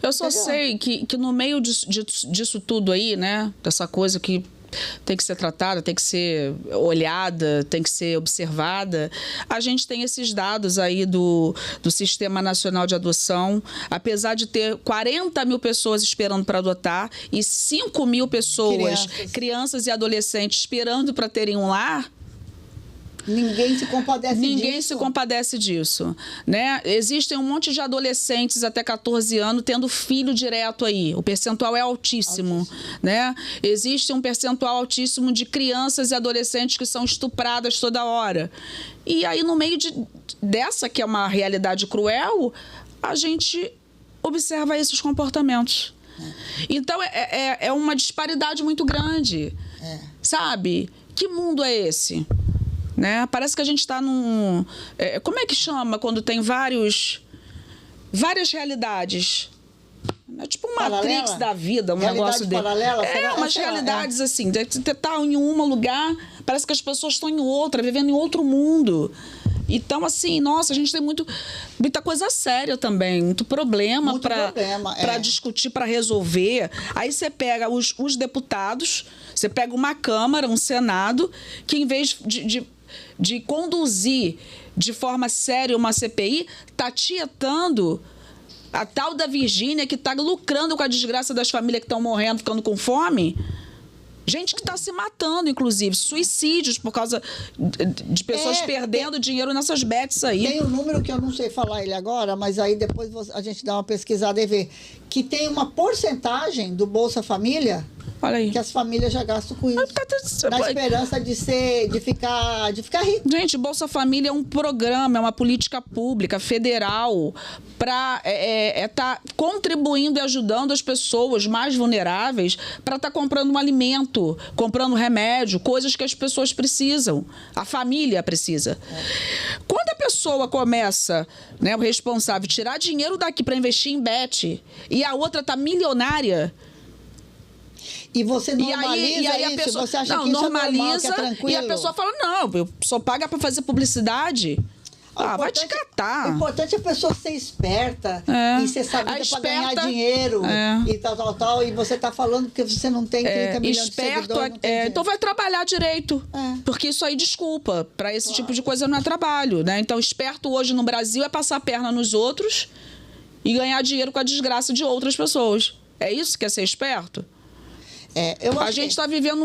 B: Eu só sei que no meio disso tudo aí, né? Dessa coisa que tem que ser tratada, tem que ser olhada, tem que ser observada, a gente tem esses dados aí do Sistema Nacional de Adoção. Apesar de ter 40 mil pessoas esperando para adotar e 5 mil pessoas, crianças e adolescentes, esperando para terem um lar,
A: ninguém se compadece disso.
B: Ninguém se compadece disso, né? Existem um monte de adolescentes até 14 anos tendo filho direto aí. O percentual é altíssimo, né? Existe um percentual altíssimo de crianças e adolescentes que são estupradas toda hora. E aí, no meio dessa, que é uma realidade cruel, a gente observa esses comportamentos. Então, é uma disparidade muito grande, sabe? Que mundo é esse? Né? Parece que a gente está num... como é que chama quando tem várias realidades? É tipo um Matrix da vida, um negócio dele.
A: Paralela,
B: umas realidades assim. Você está em um lugar, parece que as pessoas estão em outra, vivendo em outro mundo. Então, assim, nossa, a gente tem muita coisa séria também, muito problema para discutir, para resolver. Aí você pega os deputados, você pega uma Câmara, um Senado, que em vez de conduzir de forma séria uma CPI, está tietando a tal da Virgínia, que está lucrando com a desgraça das famílias que estão morrendo, ficando com fome. Gente que está se matando, inclusive. Suicídios por causa de pessoas perdendo dinheiro nessas bets aí.
A: Tem um número que eu não sei falar ele agora, mas aí depois a gente dá uma pesquisada e vê que tem uma porcentagem do Bolsa Família.
B: Olha aí.
A: Que as famílias já gastam com isso. Na esperança de ficar rico.
B: Gente, Bolsa Família é um programa, é uma política pública, federal, para tá contribuindo e ajudando as pessoas mais vulneráveis para estar comprando um alimento, comprando remédio, coisas que as pessoas precisam. A família precisa. Quando a pessoa começa, né, o responsável, tirar dinheiro daqui para investir em bet e a outra tá milionária...
A: E você normaliza
B: e aí
A: isso?
B: A pessoa,
A: você acha
B: não,
A: que isso
B: normaliza,
A: é normal, que é tranquilo?
B: E a pessoa fala, não, eu só pago para fazer publicidade. Vai te catar.
A: O importante é a pessoa ser esperta e ser sabida para ganhar dinheiro e tal. E você está falando porque você não tem 30 milhões de seguidores.
B: Então vai trabalhar direito. Porque isso aí, desculpa, para esse tipo de coisa não é trabalho, né? Então, esperto hoje no Brasil é passar a perna nos outros e ganhar dinheiro com a desgraça de outras pessoas. É isso que é ser esperto? A gente está vivendo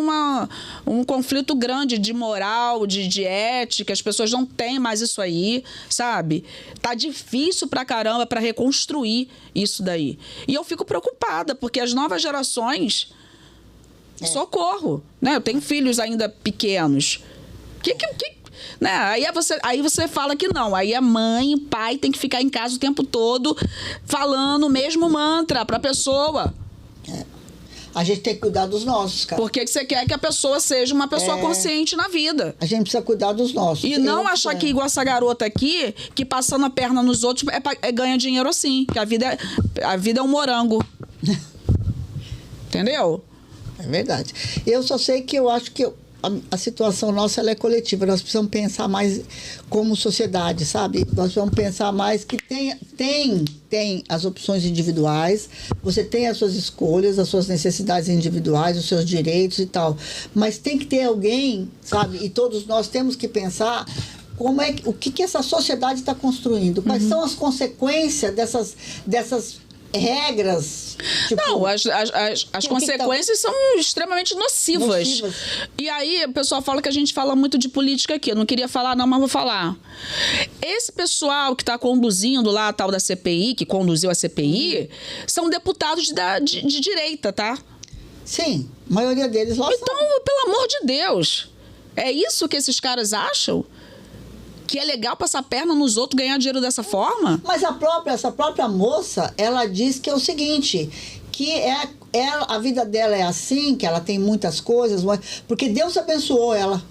B: um conflito grande de moral, de ética, as pessoas não têm mais isso aí, sabe? Tá difícil pra caramba para reconstruir isso daí. E eu fico preocupada, porque as novas gerações... Socorro, né? Eu tenho filhos ainda pequenos. Né? Aí você fala que não. Aí a mãe, o pai tem que ficar em casa o tempo todo falando o mesmo mantra pra pessoa.
A: A gente tem que cuidar dos nossos, cara.
B: Porque você quer que a pessoa seja uma pessoa consciente na vida.
A: A gente precisa cuidar dos nossos.
B: E não achar que igual essa garota aqui, que passando a perna nos outros, ganha dinheiro assim. Que a vida é um morango. Entendeu?
A: É verdade. Eu só sei que eu acho que a situação nossa ela é coletiva. Nós precisamos pensar mais como sociedade, sabe? Nós precisamos pensar mais que tem as opções individuais, você tem as suas escolhas, as suas necessidades individuais, os seus direitos e tal. Mas tem que ter alguém, sabe? E todos nós temos que pensar o que essa sociedade está construindo. Quais são as consequências dessas regras? Tipo,
B: não, as consequências são extremamente nocivas. E aí o pessoal fala que a gente fala muito de política aqui. Eu não queria falar não, mas vou falar. Esse pessoal que está conduzindo lá a tal da CPI, que conduziu a CPI, são deputados de direita, tá?
A: Sim, a maioria deles lá
B: então, pelo amor de Deus, é isso que esses caras acham? Que é legal passar a perna nos outros, ganhar dinheiro dessa forma?
A: Mas essa própria moça, ela diz que é o seguinte, que a vida dela é assim, que ela tem muitas coisas, porque Deus abençoou ela.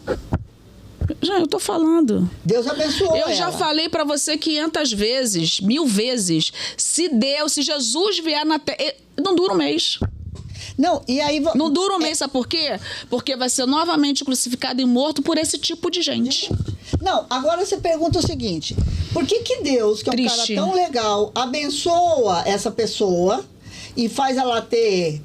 B: Já, eu tô falando.
A: Deus abençoou ela.
B: Eu já falei pra você 500 vezes, 1000 vezes. Se Jesus vier na Terra, não dura um mês.
A: Não, e aí...
B: Não dura um mês, sabe por quê? Porque vai ser novamente crucificado e morto por esse tipo de gente.
A: Não, agora você pergunta o seguinte, por que Deus, que é um
B: Triste.
A: cara tão legal, abençoa essa pessoa e faz ela ter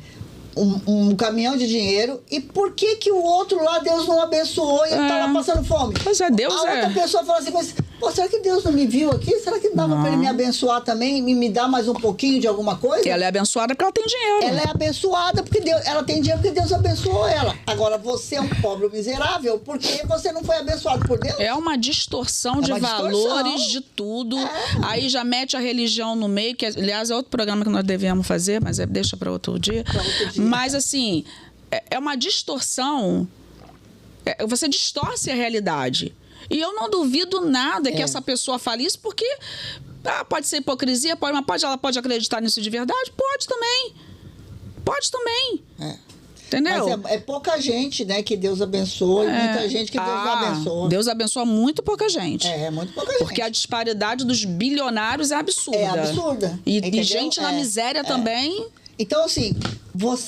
A: um caminhão de dinheiro, e por que o outro lá Deus não abençoou e ele tá lá passando fome?
B: Pois é, Deus
A: A outra pessoa fala assim, mas será que Deus não me viu aqui? Será que dava para ele me abençoar também e me dar mais um pouquinho de alguma coisa?
B: Ela é abençoada porque ela tem dinheiro.
A: Ela é abençoada porque ela tem dinheiro porque Deus abençoou ela. Agora, você é um pobre miserável porque você não foi abençoado por Deus?
B: É uma distorção de valores, de tudo. Aí já mete a religião no meio, que aliás é outro programa que nós devemos fazer, mas deixa para outro dia. Mas assim, é uma distorção. Você distorce a realidade. E eu não duvido nada que essa pessoa fale isso, porque pode ser hipocrisia, mas ela pode acreditar nisso de verdade? Pode também. Pode também. Entendeu?
A: Mas é pouca gente, né, que Deus abençoa, e muita gente que Deus não abençoa.
B: Deus abençoa muito pouca gente.
A: Muito pouca gente.
B: Porque a disparidade dos bilionários é absurda.
A: É absurda.
B: E gente na miséria também.
A: Então, assim,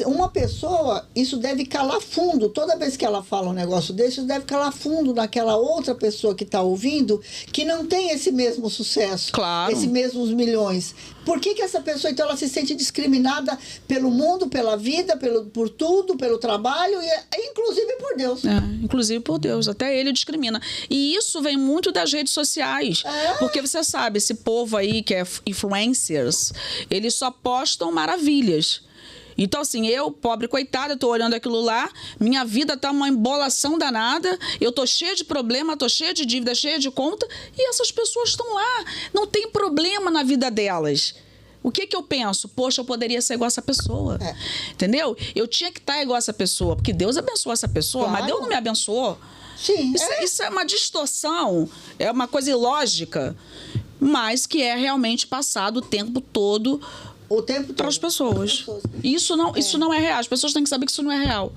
A: uma pessoa, isso deve calar fundo. Toda vez que ela fala um negócio desse, isso deve calar fundo naquela outra pessoa que está ouvindo, que não tem esse mesmo sucesso, esses mesmos milhões. Por que essa pessoa, então, ela se sente discriminada pelo mundo, pela vida, por tudo, pelo trabalho, e inclusive por Deus?
B: Inclusive por Deus. Até ele discrimina. E isso vem muito das redes sociais. Porque você sabe, esse povo aí que é influencers, eles só postam maravilhas. Então, assim, eu, pobre coitada, tô olhando aquilo lá, minha vida tá uma embolação danada, eu tô cheia de problema, tô cheia de dívida, cheia de conta, e essas pessoas estão lá, não tem problema na vida delas. O que eu penso? Poxa, eu poderia ser igual essa pessoa. Entendeu? Eu tinha que estar igual essa pessoa, porque Deus abençoou essa pessoa, mas Deus não me abençoou.
A: Sim.
B: Isso é uma distorção, é uma coisa ilógica, mas que é realmente passado o tempo todo para as pessoas. Isso não é real. As pessoas têm que saber que isso não é real.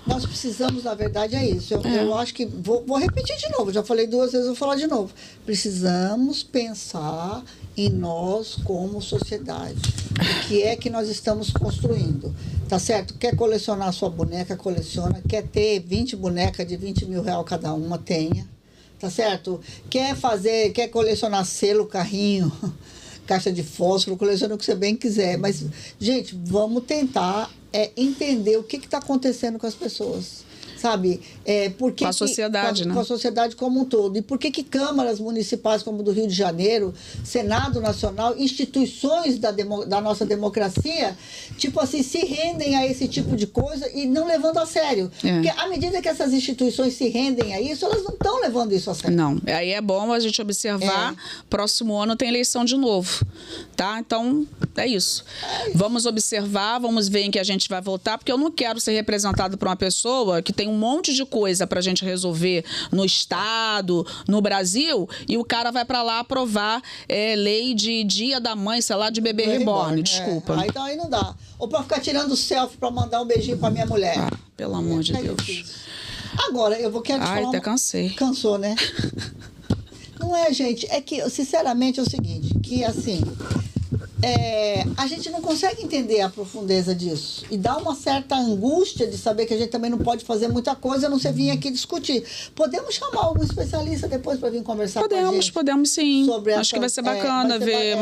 A: Nós precisamos, na verdade, é isso. Eu acho que... Vou repetir de novo. Já falei 2 vezes, vou falar de novo. Precisamos pensar em nós como sociedade. O que é que nós estamos construindo? Tá certo? Quer colecionar sua boneca? Coleciona. Quer ter 20 bonecas de 20 mil reais cada uma? Tenha. Tá certo? Quer colecionar selo, carrinho... caixa de fósforo, coleciona o que você bem quiser. Mas, gente, vamos tentar entender o que está acontecendo com as pessoas. Sabe?
B: Com a sociedade, né?
A: Com a sociedade como um todo. E por que câmaras municipais como do Rio de Janeiro, Senado Nacional, instituições da nossa democracia, tipo assim, se rendem a esse tipo de coisa e não levando a sério. Porque à medida que essas instituições se rendem a isso, elas não estão levando isso a sério.
B: Não. Aí é bom a gente observar. Próximo ano tem eleição de novo. Tá? Então, é isso. Vamos observar, vamos ver em que a gente vai votar, porque eu não quero ser representado por uma pessoa que tem um monte de coisa pra gente resolver no Estado, no Brasil, e o cara vai pra lá aprovar lei de Dia da Mãe, sei lá, de bebê reborn. Desculpa.
A: Então aí não dá. Ou pra ficar tirando selfie pra mandar um beijinho pra minha mulher.
B: Pelo amor de Deus.
A: Difícil. Agora, quero te falar...
B: até cansei.
A: Cansou, né? Não é, gente. É que, sinceramente, é o seguinte, que assim... a gente não consegue entender a profundeza disso. E dá uma certa angústia de saber que a gente também não pode fazer muita coisa, a não ser vir aqui discutir. Podemos chamar algum especialista depois para vir conversar com a gente?
B: Podemos sim.
A: Sobre
B: Acho que vai ser bacana ver,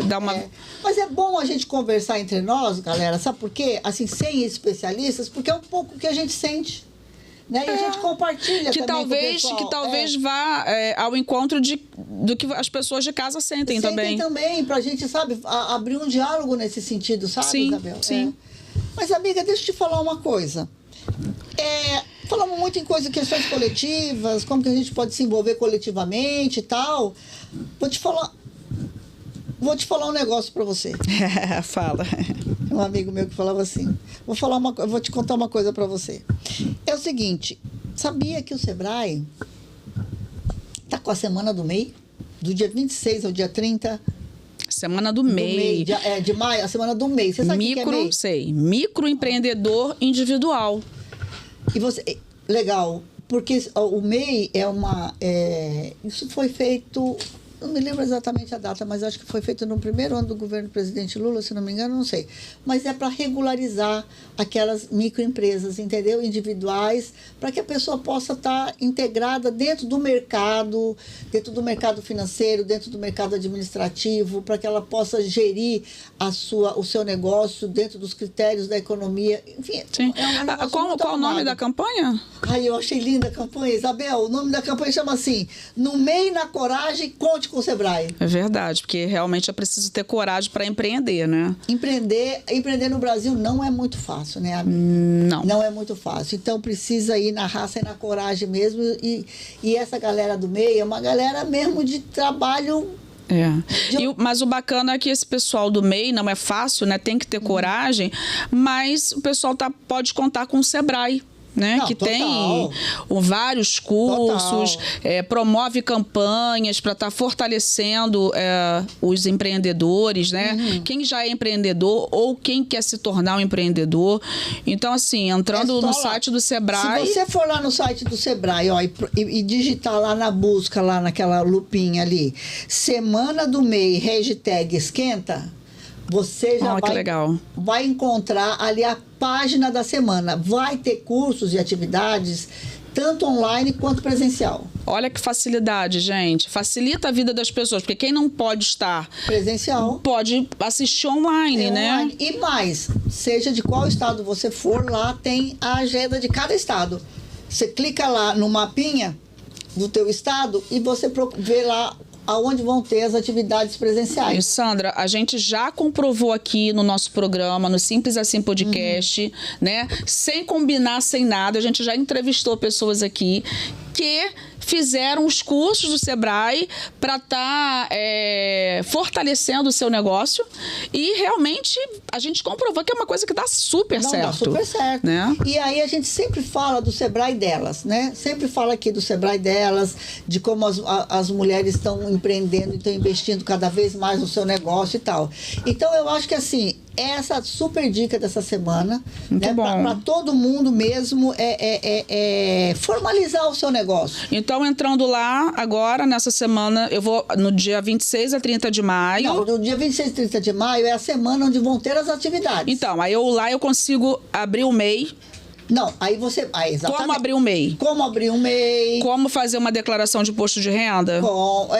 B: dar uma...
A: Mas é bom a gente conversar entre nós, galera, sabe por quê? Assim, sem especialistas, porque é um pouco o que a gente sente. Né? E a gente compartilha
B: que
A: também
B: que talvez vá ao encontro do que as pessoas de casa sentem também.
A: Também, pra gente, sabe, abrir um diálogo nesse sentido, sabe,
B: sim,
A: Isabel?
B: Sim.
A: Mas, amiga, deixa eu te falar uma coisa. Falamos muito em questões coletivas, como que a gente pode se envolver coletivamente e tal. Vou te falar um negócio pra você.
B: Fala.
A: Um amigo meu que falava assim, vou te contar uma coisa pra você. É o seguinte, sabia que o Sebrae tá com a Semana do MEI? Do dia 26 ao dia 30?
B: Semana do MEI.
A: De maio, a semana do MEI. Você sabe o que é MEI?
B: Sei. Microempreendedor individual.
A: E você... Legal. Porque o MEI isso foi feito... Não me lembro exatamente a data, mas acho que foi feito no primeiro ano do governo do presidente Lula, se não me engano, não sei. Mas é para regularizar aquelas microempresas, entendeu? Individuais, para que a pessoa possa estar integrada dentro do mercado financeiro, dentro do mercado administrativo, para que ela possa gerir o seu negócio dentro dos critérios da economia. Enfim,
B: sim. Qual o nome da campanha?
A: Ai, eu achei linda a campanha, Isabel. O nome da campanha chama assim: No MEI, na Coragem, conte com o Sebrae.
B: É verdade, porque realmente é preciso ter coragem para empreender, né?
A: Empreender no Brasil não é muito fácil, né, amiga?
B: Não.
A: Não é muito fácil. Então precisa ir na raça e na coragem mesmo. E essa galera do MEI é uma galera mesmo de trabalho.
B: Mas o bacana é que esse pessoal do MEI não é fácil, né? Tem que ter coragem, mas o pessoal pode contar com o Sebrae. Né?
A: Não,
B: que
A: total.
B: tem vários cursos, promove campanhas para estar fortalecendo os empreendedores, né? Quem já é empreendedor ou quem quer se tornar um empreendedor. Então, assim, entrando no site do Sebrae...
A: Se você for lá no site do Sebrae, ó, e digitar lá na busca, lá naquela lupinha ali, Semana do MEI, hashtag esquenta, você já vai encontrar ali a página da semana. Vai ter cursos e atividades, tanto online quanto presencial.
B: Olha que facilidade, gente. Facilita a vida das pessoas, porque quem não pode estar
A: presencial
B: pode assistir online, né?
A: E mais, seja de qual estado você for, lá tem a agenda de cada estado. Você clica lá no mapinha do teu estado e você vê lá aonde vão ter as atividades presenciais.
B: E Sandra, a gente já comprovou aqui no nosso programa, no Simples Assim Podcast, né? Sem combinar, sem nada, a gente já entrevistou pessoas aqui que fizeram os cursos do Sebrae para estar fortalecendo o seu negócio e realmente a gente comprovou que é uma coisa que dá super certo.
A: Dá super certo.
B: Né?
A: E aí a gente sempre fala do Sebrae delas, né? Sempre fala aqui do Sebrae delas, de como as mulheres estão empreendendo e estão investindo cada vez mais no seu negócio e tal. Então eu acho que assim, essa super dica dessa semana, né, para todo mundo mesmo formalizar o seu negócio.
B: Então, entrando lá agora, nessa semana, eu vou no dia 26 a 30 de maio.
A: Não, no dia 26 e 30 de maio é a semana onde vão ter as atividades.
B: Então, aí eu consigo abrir o MEI.
A: Não, aí você... exatamente.
B: Como abrir um MEI?
A: Como abrir um MEI.
B: Como fazer uma declaração de imposto de renda?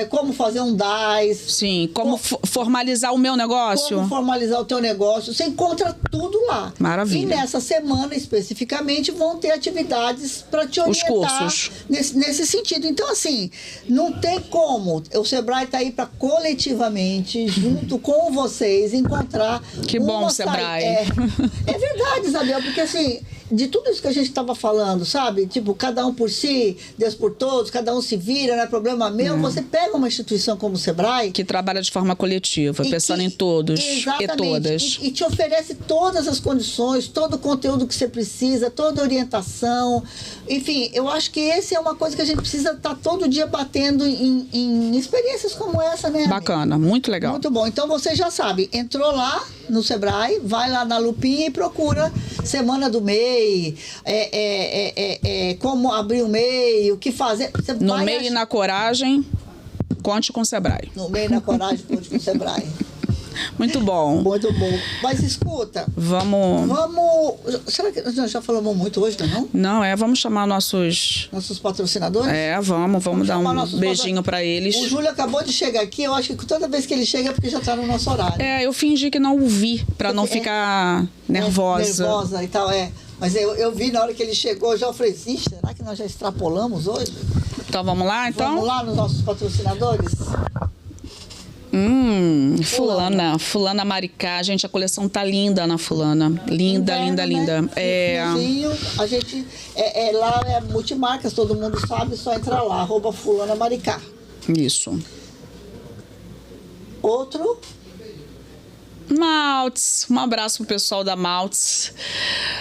A: Como fazer um DAS.
B: Sim, como formalizar o meu negócio?
A: Como formalizar o teu negócio. Você encontra tudo lá.
B: Maravilha.
A: E nessa semana, especificamente, vão ter atividades para te orientar.
B: Os cursos.
A: Nesse sentido. Então, assim, não tem como. O Sebrae está aí para coletivamente, junto com vocês, encontrar...
B: Que bom, Sebrae.
A: É verdade, Isabel, porque assim... De tudo isso que a gente estava falando, sabe? Tipo, cada um por si, Deus por todos, cada um se vira, não é problema meu. Você pega uma instituição como o Sebrae...
B: Que trabalha de forma coletiva, pensando em todos e todas.
A: E te oferece todas as condições, todo o conteúdo que você precisa, toda a orientação. Enfim, eu acho que essa é uma coisa que a gente precisa estar todo dia batendo em experiências como essa, né?
B: Bacana, muito legal.
A: Muito bom. Então, você já sabe, entrou lá no Sebrae, vai lá na lupinha e procura Semana do MEI, como abrir o MEI, o que fazer.
B: No MEI e na Coragem, conte com o Sebrae.
A: No MEI e na Coragem, conte com o Sebrae.
B: Muito bom.
A: Muito bom. Mas escuta.
B: Vamos.
A: Será que nós já falamos muito hoje, não?
B: Não, vamos chamar nossos
A: patrocinadores?
B: Vamos dar um beijinho pra eles.
A: O Júlio acabou de chegar aqui, eu acho que toda vez que ele chega é porque já tá no nosso horário.
B: Eu fingi que não ouvi, pra não ficar nervosa.
A: Nervosa e tal, Mas eu vi na hora que ele chegou, já falei, será que nós já extrapolamos hoje?
B: Então vamos lá, então?
A: Vamos lá nos nossos patrocinadores?
B: Fulana Maricá. Gente, a coleção tá linda na Fulana. Linda, linda, linda.
A: A gente lá é multimarcas, todo mundo sabe, só entra lá, @Fulana Maricá.
B: Isso.
A: Outro?
B: Maltz, um abraço pro pessoal da Maltz,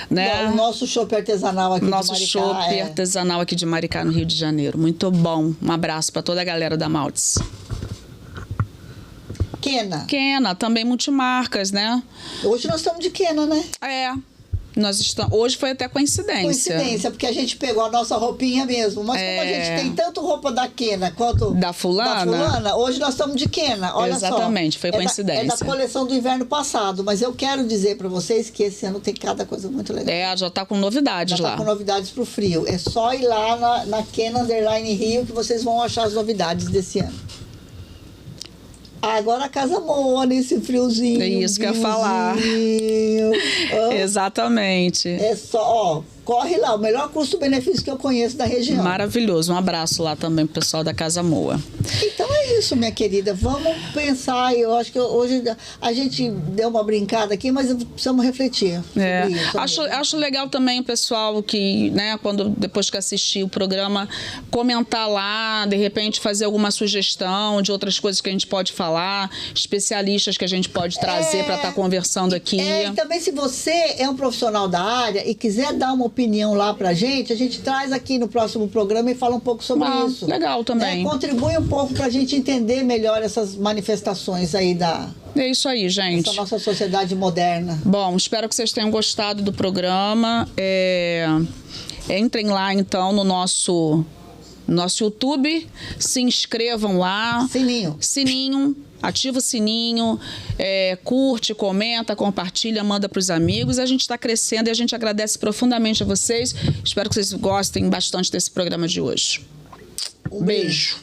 B: né?
A: O nosso chopp artesanal aqui de Maricá.
B: Nosso chopp artesanal aqui de Maricá, no Rio de Janeiro. Muito bom. Um abraço para toda a galera da Maltz.
A: Kena.
B: Kena, também multimarcas, né?
A: Hoje nós estamos de Kena, né?
B: É. Nós estamos, hoje foi até coincidência.
A: Coincidência, porque a gente pegou a nossa roupinha mesmo. Mas como a gente tem tanto roupa da Kena quanto
B: da fulana,
A: hoje nós estamos de Kena. Olha
B: exatamente,
A: só.
B: foi coincidência.
A: É da coleção do inverno passado. Mas eu quero dizer para vocês que esse ano tem cada coisa muito legal.
B: Já tá com novidades lá.
A: Já tá com novidades pro frio. É só ir lá na Kena Underline Rio que vocês vão achar as novidades desse ano. Agora a Casa Moa nesse friozinho.
B: É isso que eu ia falar. Exatamente.
A: É só, ó, corre lá, o melhor custo-benefício que eu conheço da região.
B: Maravilhoso. Um abraço lá também pro pessoal da Casa Moa.
A: Então é isso, minha querida. Vamos pensar. Eu acho que hoje a gente deu uma brincada aqui, mas precisamos refletir sobre isso.
B: Acho legal também o pessoal que, né, depois que assistir o programa, comentar lá, de repente fazer alguma sugestão de outras coisas que a gente pode falar, especialistas que a gente pode trazer para estar conversando aqui.
A: E também, se você é um profissional da área e quiser dar uma opinião lá pra gente, a gente traz aqui no próximo programa e fala um pouco sobre isso.
B: Legal também.
A: Né? Contribui um pouco pra gente entender melhor essas manifestações aí
B: É isso aí, gente.
A: Essa nossa sociedade moderna.
B: Bom, espero que vocês tenham gostado do programa. Entrem lá, então, no nosso YouTube, se inscrevam lá. Sininho. Ativa o sininho, curte, comenta, compartilha, manda para os amigos. A gente está crescendo e a gente agradece profundamente a vocês. Espero que vocês gostem bastante desse programa de hoje.
A: Um beijo.